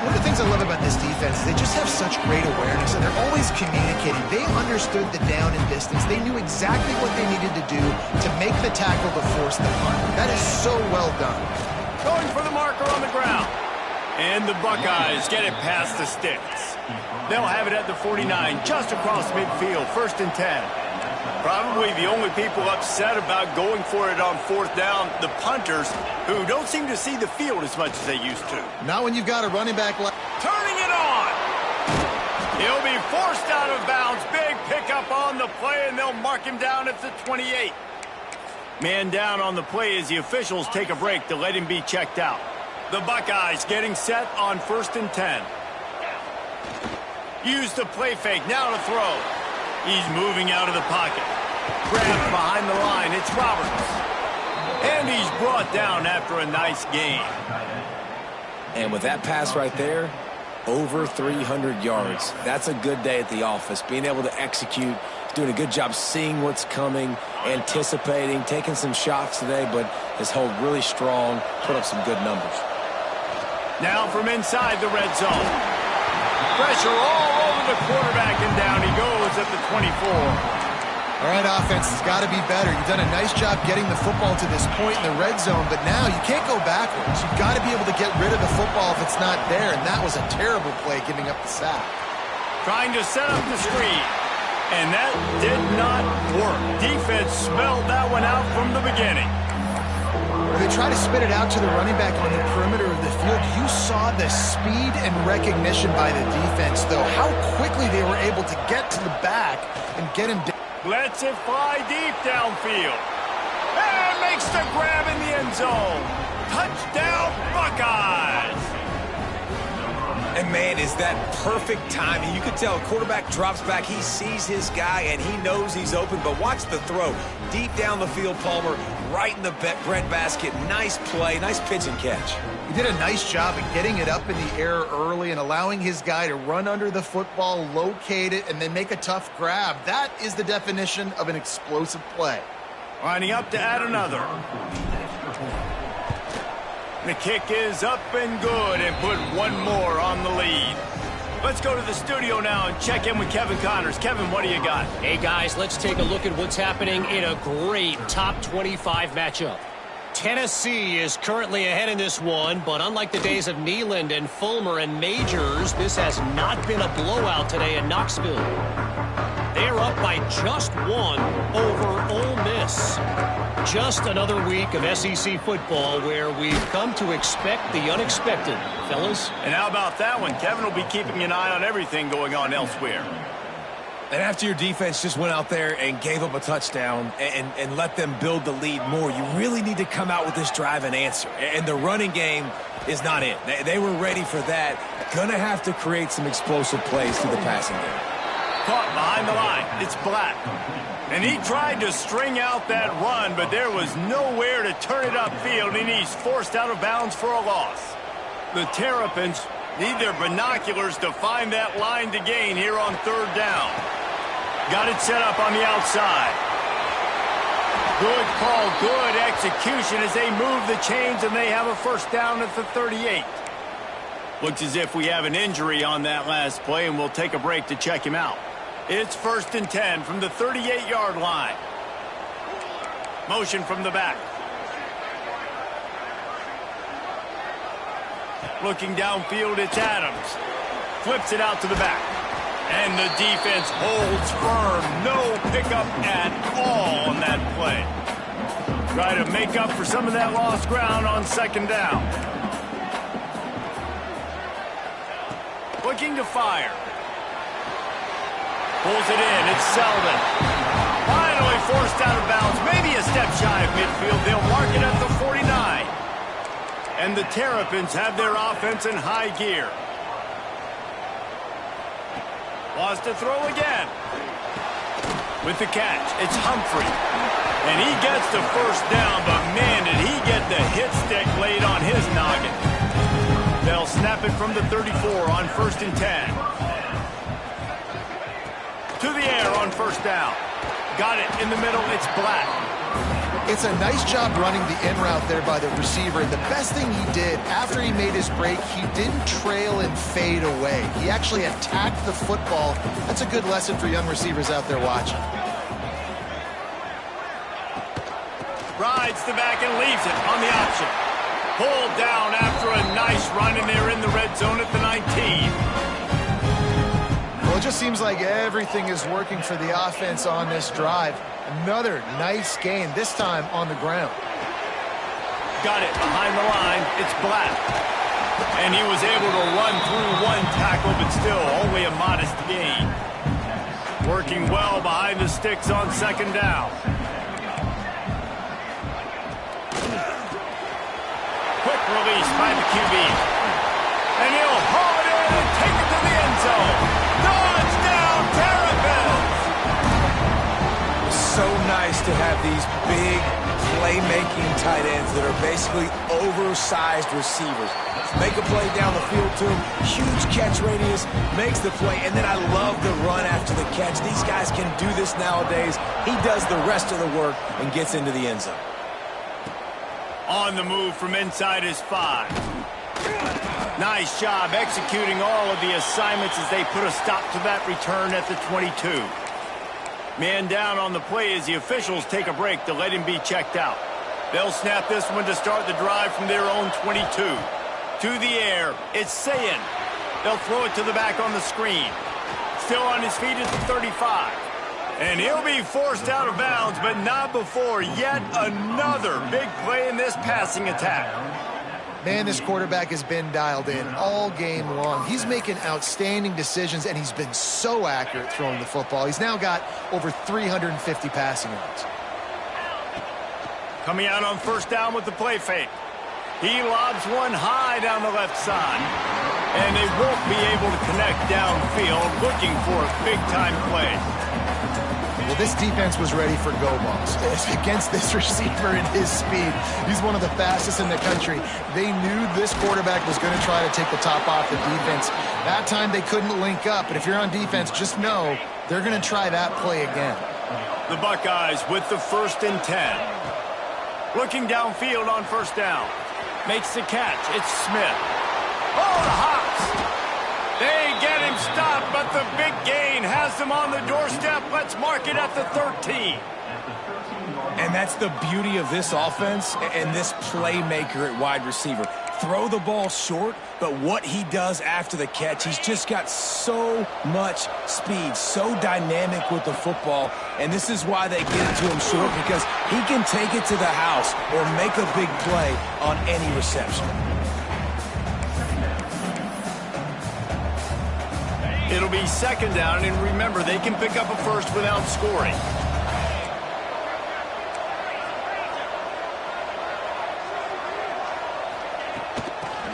One of the things things I love about this defense is they just have such great awareness, and they're always communicating. They understood the down and distance. They knew exactly what they needed to do to make the tackle to force the punt. That is so well done. Going for the marker on the ground. And the Buckeyes get it past the sticks. They'll have it at the 49, just across midfield, 1st and 10. Probably the only people upset about going for it on 4th down, the punters, who don't seem to see the field as much as they used to. Not when you've got a running back like... Turning it on! He'll be forced out of bounds. Big pickup on the play, and they'll mark him down at the 28. Man down on the play as the officials take a break to let him be checked out. The Buckeyes getting set on 1st and 10. Use the play fake, now to throw. He's moving out of the pocket. Grabbed behind the line, it's Roberts. And he's brought down after a nice gain. And with that pass right there, over 300 yards. That's a good day at the office. Being able to execute, doing a good job seeing what's coming, anticipating, taking some shots today, but has held really strong, put up some good numbers. Now from inside the red zone. Pressure all over the quarterback, and down he goes at the 24. All right, offense has got to be better. You've done a nice job getting the football to this point in the red zone, but now you can't go backwards. You've got to be able to get rid of the football if it's not there, and that was a terrible play, giving up the sack. Trying to set up the screen, and that did not work. Defense smelled that one out from the beginning. They try to spit it out to the running back on the perimeter of the field. You saw the speed and recognition by the defense, though. How quickly they were able to get to the back and get him down. Lets it fly deep downfield. And makes the grab in the end zone. Touchdown, Buckeyes! And, man, is that perfect timing. You can tell a quarterback drops back. He sees his guy, and he knows he's open. But watch the throw. Deep down the field, Palmer, right in the breadbasket. Nice play, nice pitch and catch. He did a nice job of getting it up in the air early and allowing his guy to run under the football, locate it, and then make a tough grab. That is the definition of an explosive play. Lining up to add another. The kick is up and good, and put one more on the lead. Let's go to the studio now and check in with Kevin Connors. Kevin, what do you got? Hey, guys, let's take a look at what's happening in a great top 25 matchup. Tennessee is currently ahead in this one, but unlike the days of Neyland and Fulmer and Majors, this has not been a blowout today in Knoxville. They're up by just one over Ole Miss. Just another week of SEC football where we've come to expect the unexpected, fellas. And how about that one? Kevin will be keeping an eye on everything going on elsewhere. And after your defense just went out there and gave up a touchdown and let them build the lead more, you really need to come out with this drive and answer. And the running game is not it. They were ready for that. Gonna have to create some explosive plays through the passing game. Caught behind the line. It's Black. And he tried to string out that run, but there was nowhere to turn it upfield, and he's forced out of bounds for a loss. The Terrapins need their binoculars to find that line to gain here on 3rd down. Got it set up on the outside. Good call, good execution as they move the chains, and they have a 1st down at the 38. Looks as if we have an injury on that last play, and we'll take a break to check him out. It's 1st and 10 from the 38-yard line. Motion from the back. Looking downfield, it's Adams. Flips it out to the back. And the defense holds firm. No pickup at all on that play. Try to make up for some of that lost ground on 2nd down. Looking to fire. Pulls it in. It's Selden. Finally forced out of bounds. Maybe a step shy of midfield. They'll mark it at the 49. And the Terrapins have their offense in high gear. Wants to throw again. With the catch, it's Humphrey. And he gets the 1st down, but man, did he get the hit stick laid on his noggin. They'll snap it from the 34 on 1st and 10. To the air on 1st down. Got it in the middle, it's Black. It's a nice job running the in route there by the receiver. And the best thing he did after he made his break, he didn't trail and fade away. He actually attacked the football. That's a good lesson for young receivers out there watching. Rides the back and leaves it on the option. Pulled down after a nice run, and they're in the red zone at the 19. Well, it just seems like everything is working for the offense on this drive. Another nice gain, this time on the ground. Got it behind the line. It's Black. And he was able to run through one tackle, but still only a modest gain. Working well behind the sticks on second down. Quick release by the QB. And he'll haul it in and take it to the end zone. Touchdown, Terrapins! So nice to have these big playmaking tight ends that are basically oversized receivers. Make a play down the field to him, huge catch radius, makes the play, and then I love the run after the catch. These guys can do this nowadays. He does the rest of the work and gets into the end zone. On the move from inside his 5. Nice job executing all of the assignments as they put a stop to that return at the 22. Man down on the play as the officials take a break to let him be checked out. They'll snap this one to start the drive from their own 22. To the air, it's Sayin. They'll throw it to the back on the screen. Still on his feet at the 35. And he'll be forced out of bounds, but not before yet another big play in this passing attack. Man, this quarterback has been dialed in all game long. He's making outstanding decisions, and he's been so accurate throwing the football. He's now got over 350 passing yards. Coming out on first down with the play fake. He lobs one high down the left side. And they won't be able to connect downfield, looking for a big-time play. Well, this defense was ready for go balls against this receiver and his speed. He's one of the fastest in the country. They knew this quarterback was going to try to take the top off the defense. That time they couldn't link up, but if you're on defense, just know they're going to try that play again. The Buckeyes with the 1st and 10. Looking downfield on first down. Makes the catch. It's Smith. Oh, the hops. They get him stopped, but the big gain has them on the doorstep. Let's mark it at the 13. And that's the beauty of this offense and this playmaker at wide receiver. Throw the ball short, but what he does after the catch, he's just got so much speed, so dynamic with the football, and this is why they get it to him short, because he can take it to the house or make a big play on any reception. It'll be second down, and remember, they can pick up a first without scoring.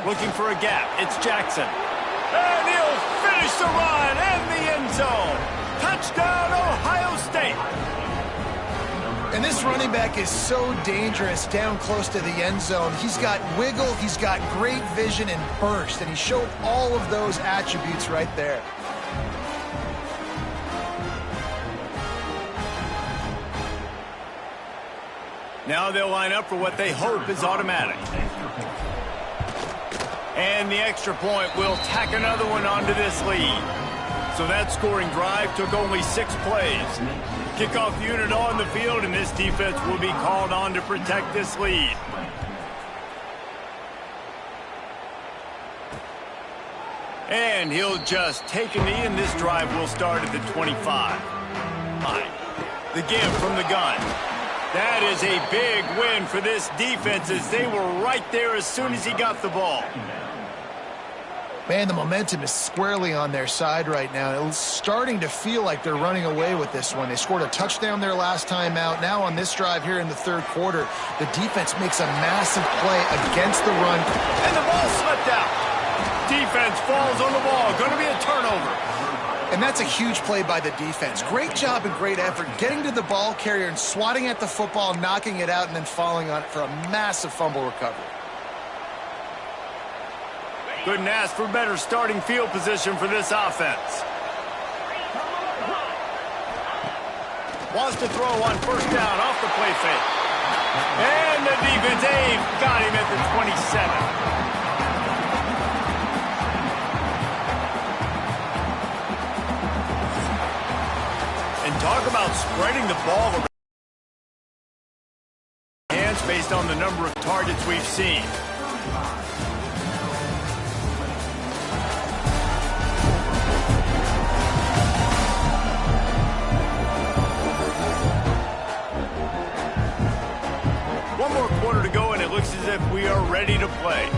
Looking for a gap. It's Jackson. And he'll finish the run and the end zone. Touchdown, Ohio State. And this running back is so dangerous down close to the end zone. He's got wiggle, he's got great vision and burst, and he showed all of those attributes right there. Now they'll line up for what they hope is automatic. And the extra point will tack another one onto this lead. So that scoring drive took only 6 plays. Kickoff unit on the field, and this defense will be called on to protect this lead. And he'll just take a knee, and this drive will start at the 25. The give from the gun. That is a big win for this defense, as they were right there as soon as he got the ball. Man, the momentum is squarely on their side right now. It's starting to feel like they're running away with this one. They scored a touchdown their last time out. Now on this drive here in the third quarter, the defense makes a massive play against the run. And the ball slipped out. Defense falls on the ball. Going to be a turnover. And that's a huge play by the defense. Great job and great effort getting to the ball carrier and swatting at the football, knocking it out, and then falling on it for a massive fumble recovery. Couldn't ask for better starting field position for this offense. Wants to throw on first down off the play fake. And the defense, they've got him at the 27. And talk about spreading the ball around hands based on the number of targets we've seen. One more quarter to go, and it looks as if we are ready to play.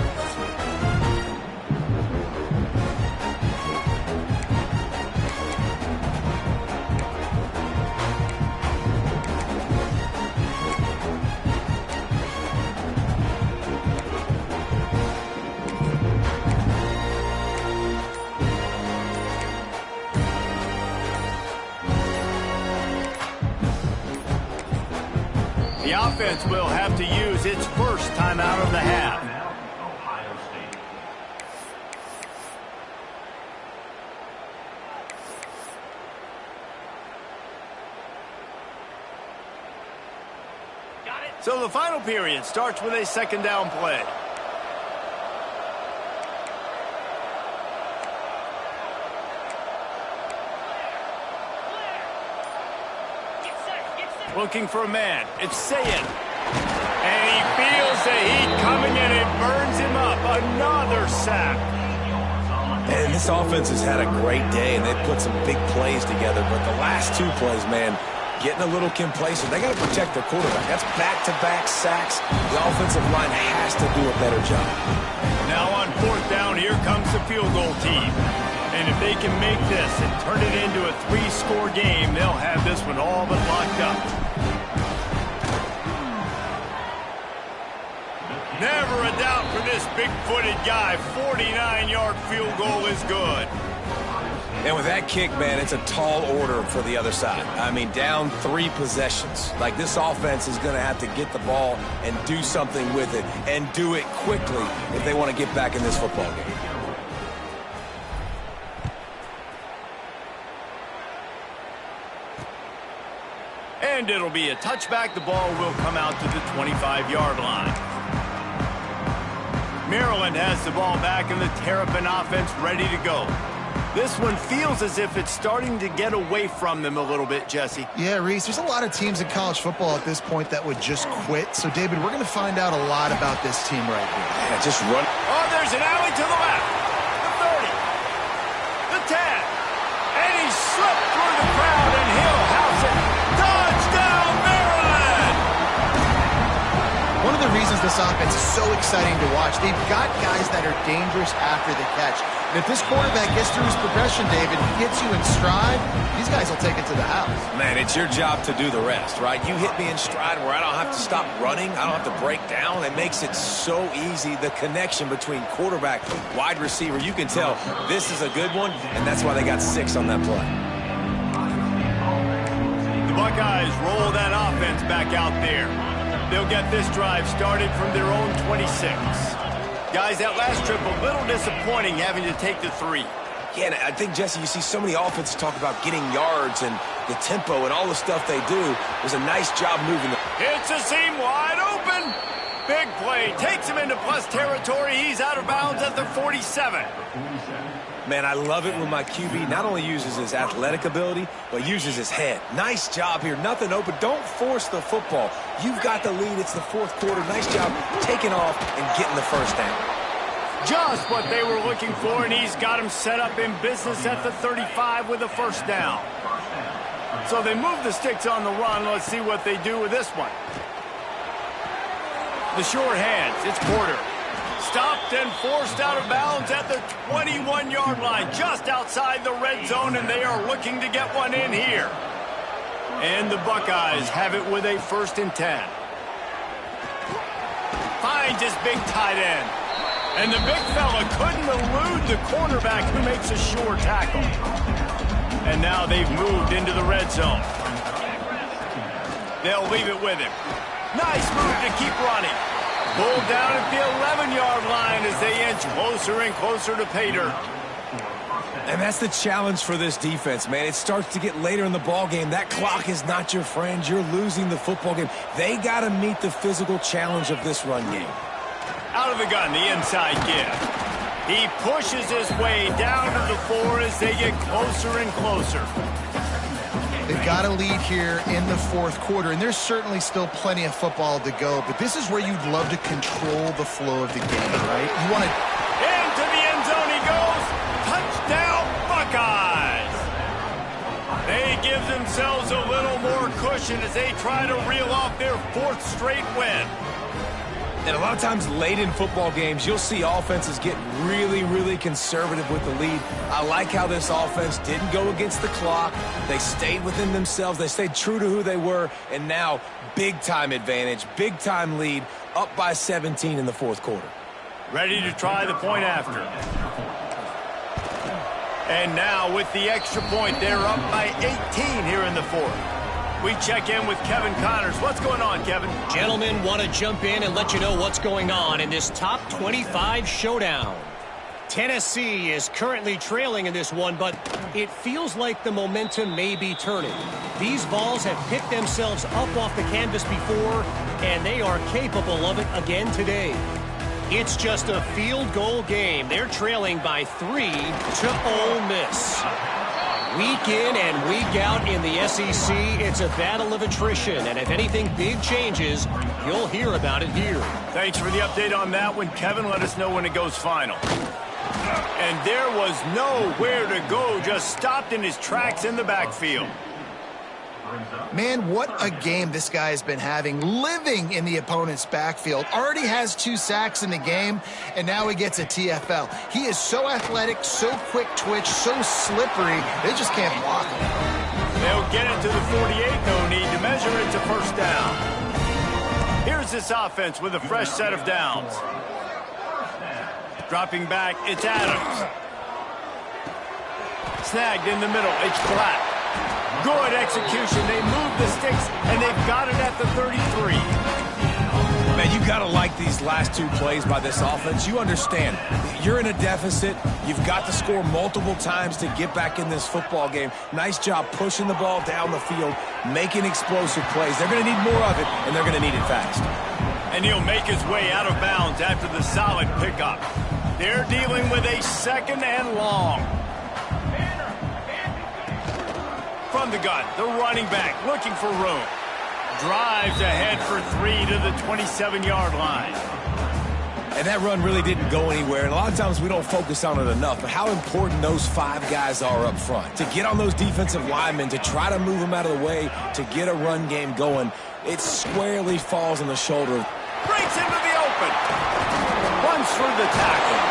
The offense will have to use its first timeout of the half. So the final period starts with a second down play. Looking for a man. It's Sayin. And he feels the heat coming and it burns him up. Another sack. And this offense has had a great day, and they've put some big plays together. But the last two plays, man, getting a little complacent. They got to protect their quarterback. That's back-to-back sacks. The offensive line has to do a better job. Now on fourth down, here comes the field goal team. And if they can make this and turn it into a three-score game, they'll have this one all but locked up. Never a doubt for this big-footed guy. 49-yard field goal is good. And with that kick, man, it's a tall order for the other side. I mean, down 3 possessions. Like, this offense is going to have to get the ball and do something with it, and do it quickly if they want to get back in this football game. And it'll be a touchback. The ball will come out to the 25-yard line. Maryland has the ball back, and the Terrapin offense ready to go. This one feels as if it's starting to get away from them a little bit, Jesse. Yeah, Reese, there's a lot of teams in college football at this point that would just quit. So, David, we're going to find out a lot about this team right here. Yeah, just run. Oh, there's an alley to the left. The 30. The 10. And he slipped through the crowd, and he'll house it. Touchdown, Maryland! One of the reasons this offense is so exciting to watch, they've got guys that are dangerous after the catch. And if this quarterback gets through his progression, David, gets you in stride, these guys will take it to the house. Man, it's your job to do the rest, right? You hit me in stride where I don't have to stop running. I don't have to break down. It makes it so easy. The connection between quarterback, wide receiver, you can tell this is a good one, and that's why they got 6 on that play. The Buckeyes roll that offense back out there. They'll get this drive started from their own 26. Guys, that last trip, a little disappointing having to take the 3. Yeah, and I think, Jesse, you see so many offenses talk about getting yards and the tempo and all the stuff they do. It was a nice job moving them. Hits a seam wide open. Big play. Takes him into plus territory. He's out of bounds at the 47. Man, I love it when my QB not only uses his athletic ability, but uses his head. Nice job here. Nothing open. Don't force the football. You've got the lead. It's the fourth quarter. Nice job taking off and getting the first down. Just what they were looking for, and he's got him set up in business at the 35 with a first down. So they move the sticks on the run. Let's see what they do with this one. The short hands. It's Porter. Stopped and forced out of bounds at the 21-yard line, just outside the red zone, and they are looking to get one in here. And the Buckeyes have it with a 1st and 10. Finds his big tight end. And the big fella couldn't elude the cornerback who makes a sure tackle. And now they've moved into the red zone. They'll leave it with him. Nice move to keep running. Pulled down at the 11-yard line as they inch closer and closer to pay dirt. And that's the challenge for this defense, man. It starts to get later in the ball game. That clock is not your friend. You're losing the football game. They got to meet the physical challenge of this run game. Out of the gun, the inside give. He pushes his way down to the floor as they get closer and closer. They've got a lead here in the fourth quarter, and there's certainly still plenty of football to go, but this is where you'd love to control the flow of the game, right? You want to... Into the end zone he goes. Touchdown, Buckeyes. They give themselves a little more cushion as they try to reel off their fourth straight win. And a lot of times late in football games, you'll see offenses get really, really conservative with the lead. I like how this offense didn't go against the clock. They stayed within themselves. They stayed true to who they were. And now, big-time advantage, big-time lead, up by 17 in the fourth quarter. Ready to try the point after. And now with the extra point, they're up by 18 here in the fourth. We check in with Kevin Connors. What's going on, Kevin? Gentlemen, want to jump in and let you know what's going on in this top 25 showdown. Tennessee is currently trailing in this one, but it feels like the momentum may be turning. These Vols have picked themselves up off the canvas before, and they are capable of it again today. It's just a field goal game. They're trailing by 3 to Ole Miss. Week in and week out in the SEC, it's a battle of attrition, and if anything big changes, you'll hear about it here. Thanks for the update on that one, Kevin. Let us know when it goes final. And there was nowhere to go, just stopped in his tracks in the backfield. Man, what a game this guy has been having, living in the opponent's backfield. Already has 2 sacks in the game, and now he gets a TFL. He is so athletic, so quick twitch, so slippery, they just can't block him. They'll get it to the 48, no need to measure it to first down. Here's this offense with a fresh set of downs. Dropping back, it's Adams. Snagged in the middle, it's flat. Good execution. They move the sticks, and they've got it at the 33. Man, you got to like these last 2 plays by this offense. You understand, you're in a deficit. You've got to score multiple times to get back in this football game. Nice job pushing the ball down the field, making explosive plays. They're going to need more of it, and they're going to need it fast. And he'll make his way out of bounds after the solid pickup. They're dealing with a 2nd and long. From the gun, the running back looking for room. Drives ahead for 3 to the 27-yard line. And that run really didn't go anywhere. And a lot of times we don't focus on it enough. But how important those 5 guys are up front. To get on those defensive linemen, to try to move them out of the way, to get a run game going, it squarely falls on the shoulder. Breaks into the open. Runs through the tackle.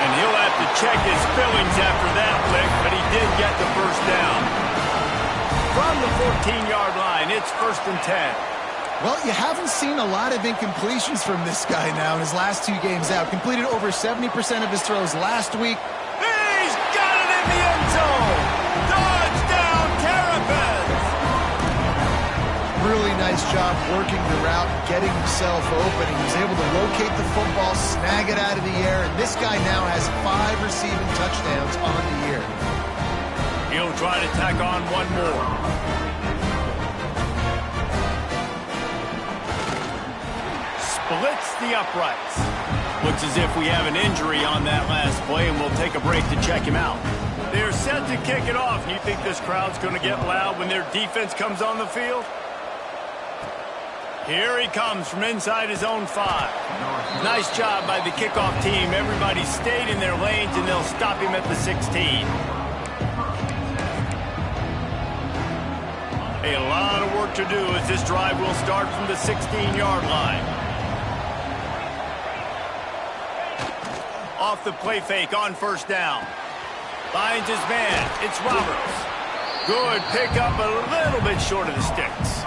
And he'll have to check his fillings after that lick, but he did get the first down. From the 14-yard line, it's 1st and 10. Well, you haven't seen a lot of incompletions from this guy now in his last 2 games out. Completed over 70% of his throws last week. He's got it in the end zone. Touchdown, Terrapins. Really nice job working the route, getting himself open. He was able to locate the football, snag it out of the air, and this guy now has 5 receiving touchdowns on the year. He'll try to tack on one more. Splits the uprights. Looks as if we have an injury on that last play, and we'll take a break to check him out. They're set to kick it off. You think this crowd's going to get loud when their defense comes on the field? Here he comes from inside his own 5. Nice job by the kickoff team. Everybody stayed in their lanes, and they'll stop him at the 16. A lot of work to do as this drive will start from the 16-yard line. Off the play fake on first down. Finds his man. It's Roberts. Good pickup, a little bit short of the sticks.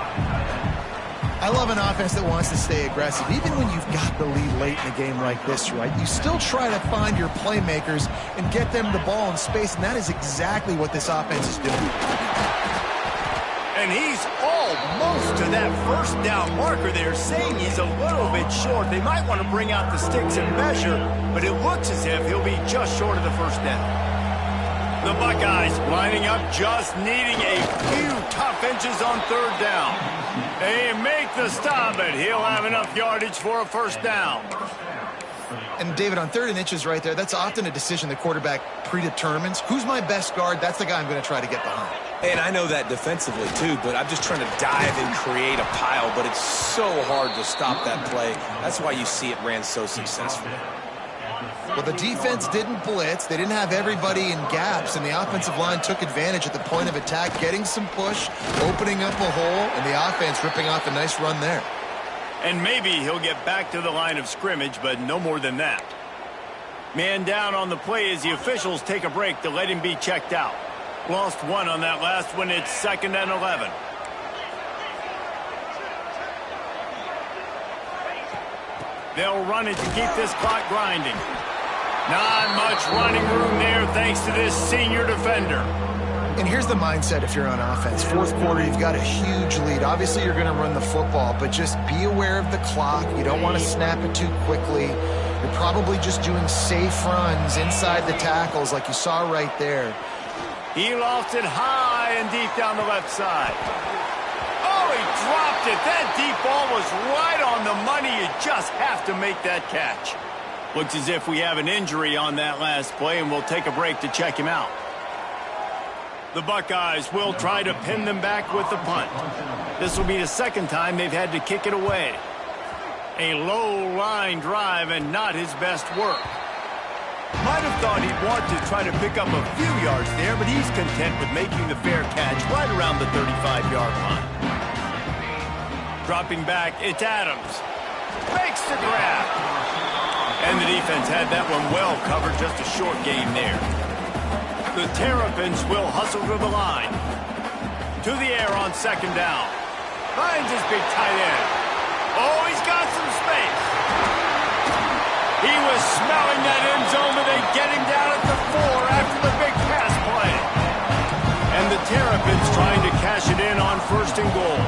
I love an offense that wants to stay aggressive. Even when you've got the lead late in a game like this, right, you still try to find your playmakers and get them the ball in space, and that is exactly what this offense is doing. And he's almost to that first down marker there, saying he's a little bit short. They might want to bring out the sticks and measure, but it looks as if he'll be just short of the first down. The Buckeyes lining up, just needing a few tough inches on third down. They make the stop, but he'll have enough yardage for a first down. And, David, on 3rd and inches right there, that's often a decision the quarterback predetermines. Who's my best guard? That's the guy I'm going to try to get behind. And I know that defensively, too, but I'm just trying to dive and create a pile, but it's so hard to stop that play. That's why you see it ran so successfully. Well, the defense didn't blitz. They didn't have everybody in gaps, and the offensive line took advantage at the point of attack, getting some push, opening up a hole, and the offense ripping off a nice run there. And maybe he'll get back to the line of scrimmage, but no more than that. Man down on the play as the officials take a break to let him be checked out. Lost one on that last one. It's 2nd and 11. They'll run it to keep this clock grinding. Not much running room there thanks to this senior defender. And here's the mindset if you're on offense. 4th quarter, you've got a huge lead. Obviously, you're going to run the football, but just be aware of the clock. You don't want to snap it too quickly. You're probably just doing safe runs inside the tackles like you saw right there. He lost it high and deep down the left side. Oh, he dropped it. That deep ball was right on the money. You just have to make that catch. Looks as if we have an injury on that last play, and we'll take a break to check him out. The Buckeyes will try to pin them back with the punt. This will be the 2nd time they've had to kick it away. A low-line drive and not his best work. Might have thought he'd want to try to pick up a few yards there, but he's content with making the fair catch right around the 35-yard line. Dropping back, it's Adams. Makes the grab. And the defense had that one well covered, just a short gain there. The Terrapins will hustle to the line. To the air on 2nd down. Finds his big tight end. Oh, he's got some space. He was smelling that end zone, but they get him down at the 4 after the big pass play. And the Terrapins trying to cash it in on 1st and goal.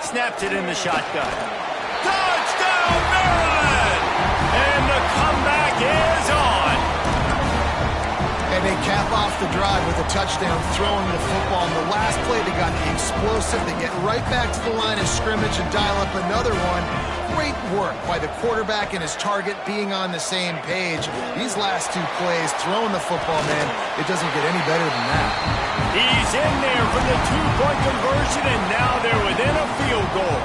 Snapped it in the shotgun. Touchdown, Maryland! And the comeback is on. And they cap off the drive with a touchdown, throwing the football. In the last play, they got the explosive. They get right back to the line of scrimmage and dial up another one. Great work by the quarterback and his target being on the same page. These last 2 plays, throwing the football, man, it doesn't get any better than that. He's in there for the 2-point conversion, and now they're within a field goal.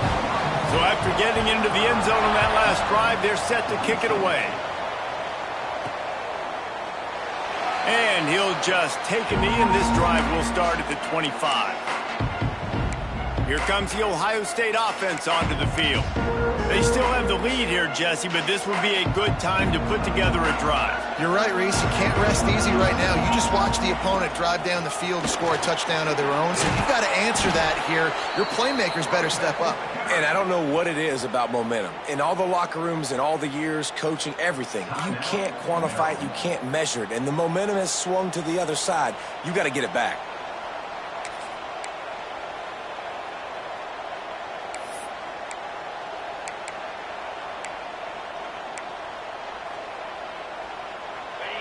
So after getting into the end zone on that last drive, they're set to kick it away. And he'll just take a knee, and this drive will start at the 25. Here comes the Ohio State offense onto the field. They still have the lead here, Jesse, but this would be a good time to put together a drive. You're right, Reese. You can't rest easy right now. You just watch the opponent drive down the field and score a touchdown of their own, so you've got to answer that here. Your playmakers better step up. And I don't know what it is about momentum. In all the locker rooms and all the years, coaching, everything, you can't quantify it, you can't measure it. And the momentum has swung to the other side. You got to get it back.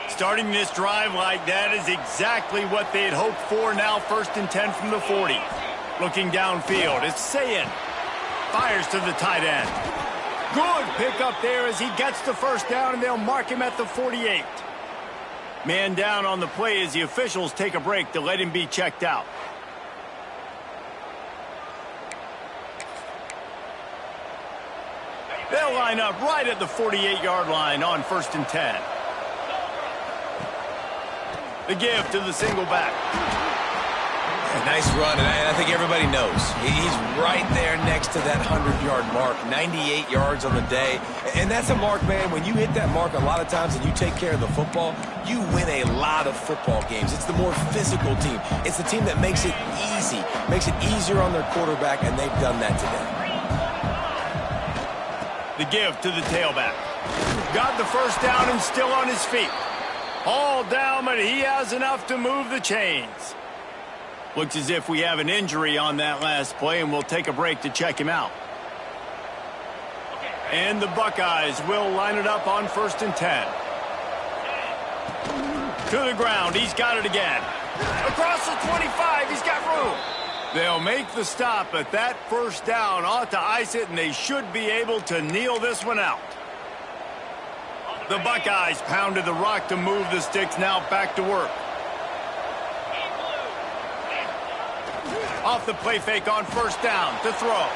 Starting this drive like that is exactly what they had hoped for. Now 1st and 10 from the 40. Looking downfield, it's Sayin. Fires to the tight end. Good pickup there as he gets the first down, and they'll mark him at the 48. Man down on the play as the officials take a break to let him be checked out. They'll line up right at the 48-yard line on 1st and 10. The give to the single back. Nice run, and I think everybody knows. He's right there next to that 100-yard mark, 98 yards on the day. And that's a mark, man. When you hit that mark a lot of times and you take care of the football, you win a lot of football games. It's the more physical team. It's the team that makes it easy, makes it easier on their quarterback, and they've done that today. The give to the tailback. Got the first down and still on his feet. All down, but he has enough to move the chains. Looks as if we have an injury on that last play, and we'll take a break to check him out. And the Buckeyes will line it up on 1st and 10. To the ground. He's got it again. Across the 25. He's got room. They'll make the stop, but that first down ought to ice it, and they should be able to kneel this one out. The Buckeyes pounded the rock to move the sticks. Now back to work. Off the play fake on 1st down to throw.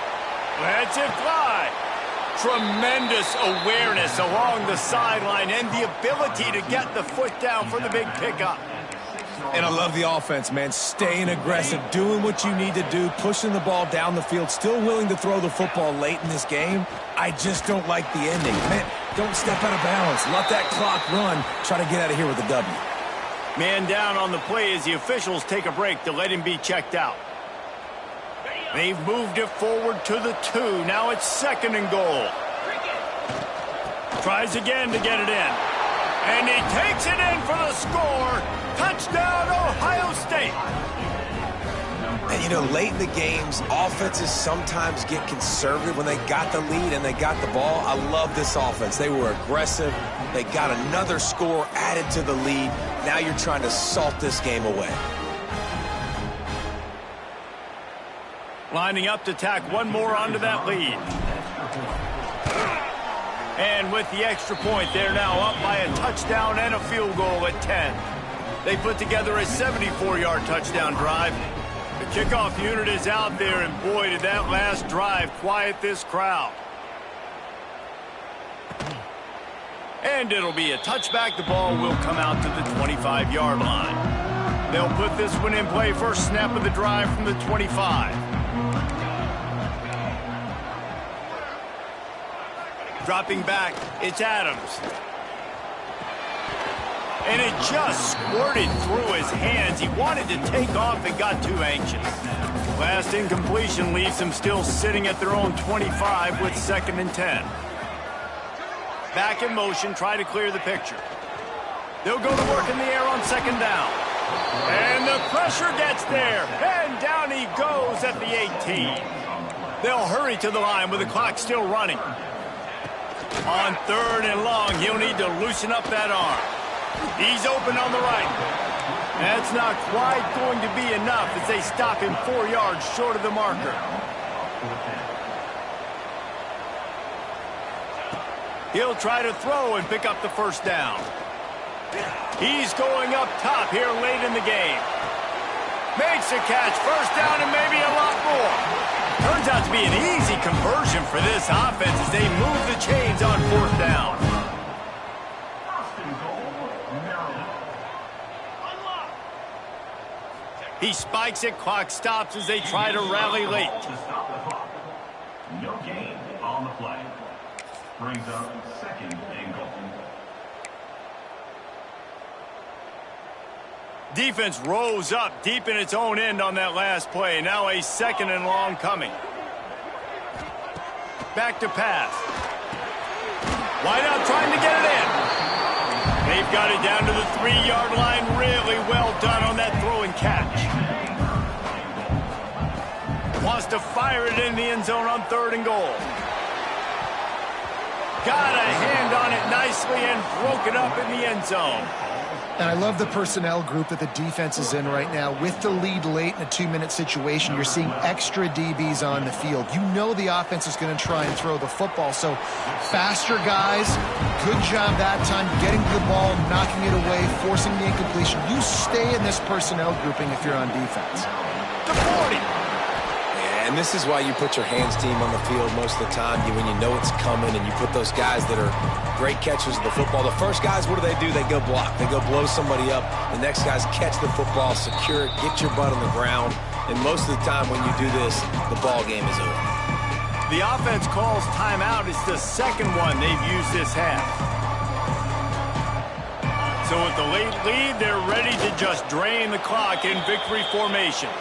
Lets it fly. Tremendous awareness along the sideline and the ability to get the foot down for the big pickup. And I love the offense, man. Staying aggressive, doing what you need to do, pushing the ball down the field, still willing to throw the football late in this game. I just don't like the ending. Man, don't step out of balance. Let that clock run. Try to get out of here with a W. Man down on the play as the officials take a break to let him be checked out. They've moved it forward to the 2. Now it's 2nd and goal. Tries again to get it in. And he takes it in for the score. Touchdown, Ohio State. And, you know, late in the games, offenses sometimes get conservative when they got the lead and they got the ball. I love this offense. They were aggressive. They got another score added to the lead. Now you're trying to salt this game away. Lining up to tack one more onto that lead. And with the extra point, they're now up by a touchdown and a field goal at 10. They put together a 74-yard touchdown drive. The kickoff unit is out there, and boy, did that last drive quiet this crowd. And it'll be a touchback. The ball will come out to the 25-yard line. They'll put this one in play. First snap of the drive from the 25. Dropping back, it's Adams. And it just squirted through his hands. He wanted to take off and got too anxious. Last incompletion leaves them still sitting at their own 25 with 2nd and 10. Back in motion, try to clear the picture. They'll go to work in the air on 2nd down. And the pressure gets there. And down he goes at the 18. They'll hurry to the line with the clock still running. On 3rd and long, he'll need to loosen up that arm. He's open on the right. That's not quite going to be enough as they stop him 4 yards short of the marker. He'll try to throw and pick up the first down. He's going up top here late in the game. Makes a catch, first down, and maybe a lot more. Turns out to be an easy conversion for this offense as they move the chains on 4th down. He spikes it, clock stops as they try to rally late. No gain on the play. Brings up 2nd and goal. Defense rose up deep in its own end on that last play. Now a 2nd and long coming. Back to pass. Wide out trying to get it in. They've got it down to the 3-yard line. Really well done on that throw and catch. Wants to fire it in the end zone on 3rd and goal. Got a hand on it nicely and broke it up in the end zone. And I love the personnel group that the defense is in right now. With the lead late in a 2-minute situation, you're seeing extra DBs on the field. You know the offense is going to try and throw the football. So faster guys, good job that time getting to the ball, knocking it away, forcing the incompletion. You stay in this personnel grouping if you're on defense. The 40. And this is why you put your hands team on the field most of the time when you know it's coming, and you put those guys that are great catchers of the football. The first guys, what do? They go block. They go blow somebody up. The next guys catch the football, secure it, get your butt on the ground. And most of the time when you do this, the ball game is over. The offense calls timeout. It's the 2nd one they've used this half. So with the late lead, they're ready to just drain the clock in victory formation.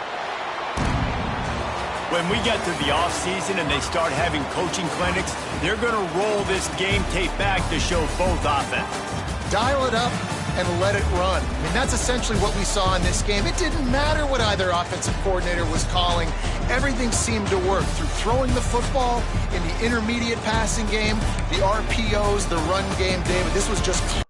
When we get to the offseason and they start having coaching clinics, they're going to roll this game tape back to show both offenses. Dial it up, and let it run. I mean, that's essentially what we saw in this game. It didn't matter what either offensive coordinator was calling. Everything seemed to work through throwing the football in the intermediate passing game, the RPOs, the run game, David. This was just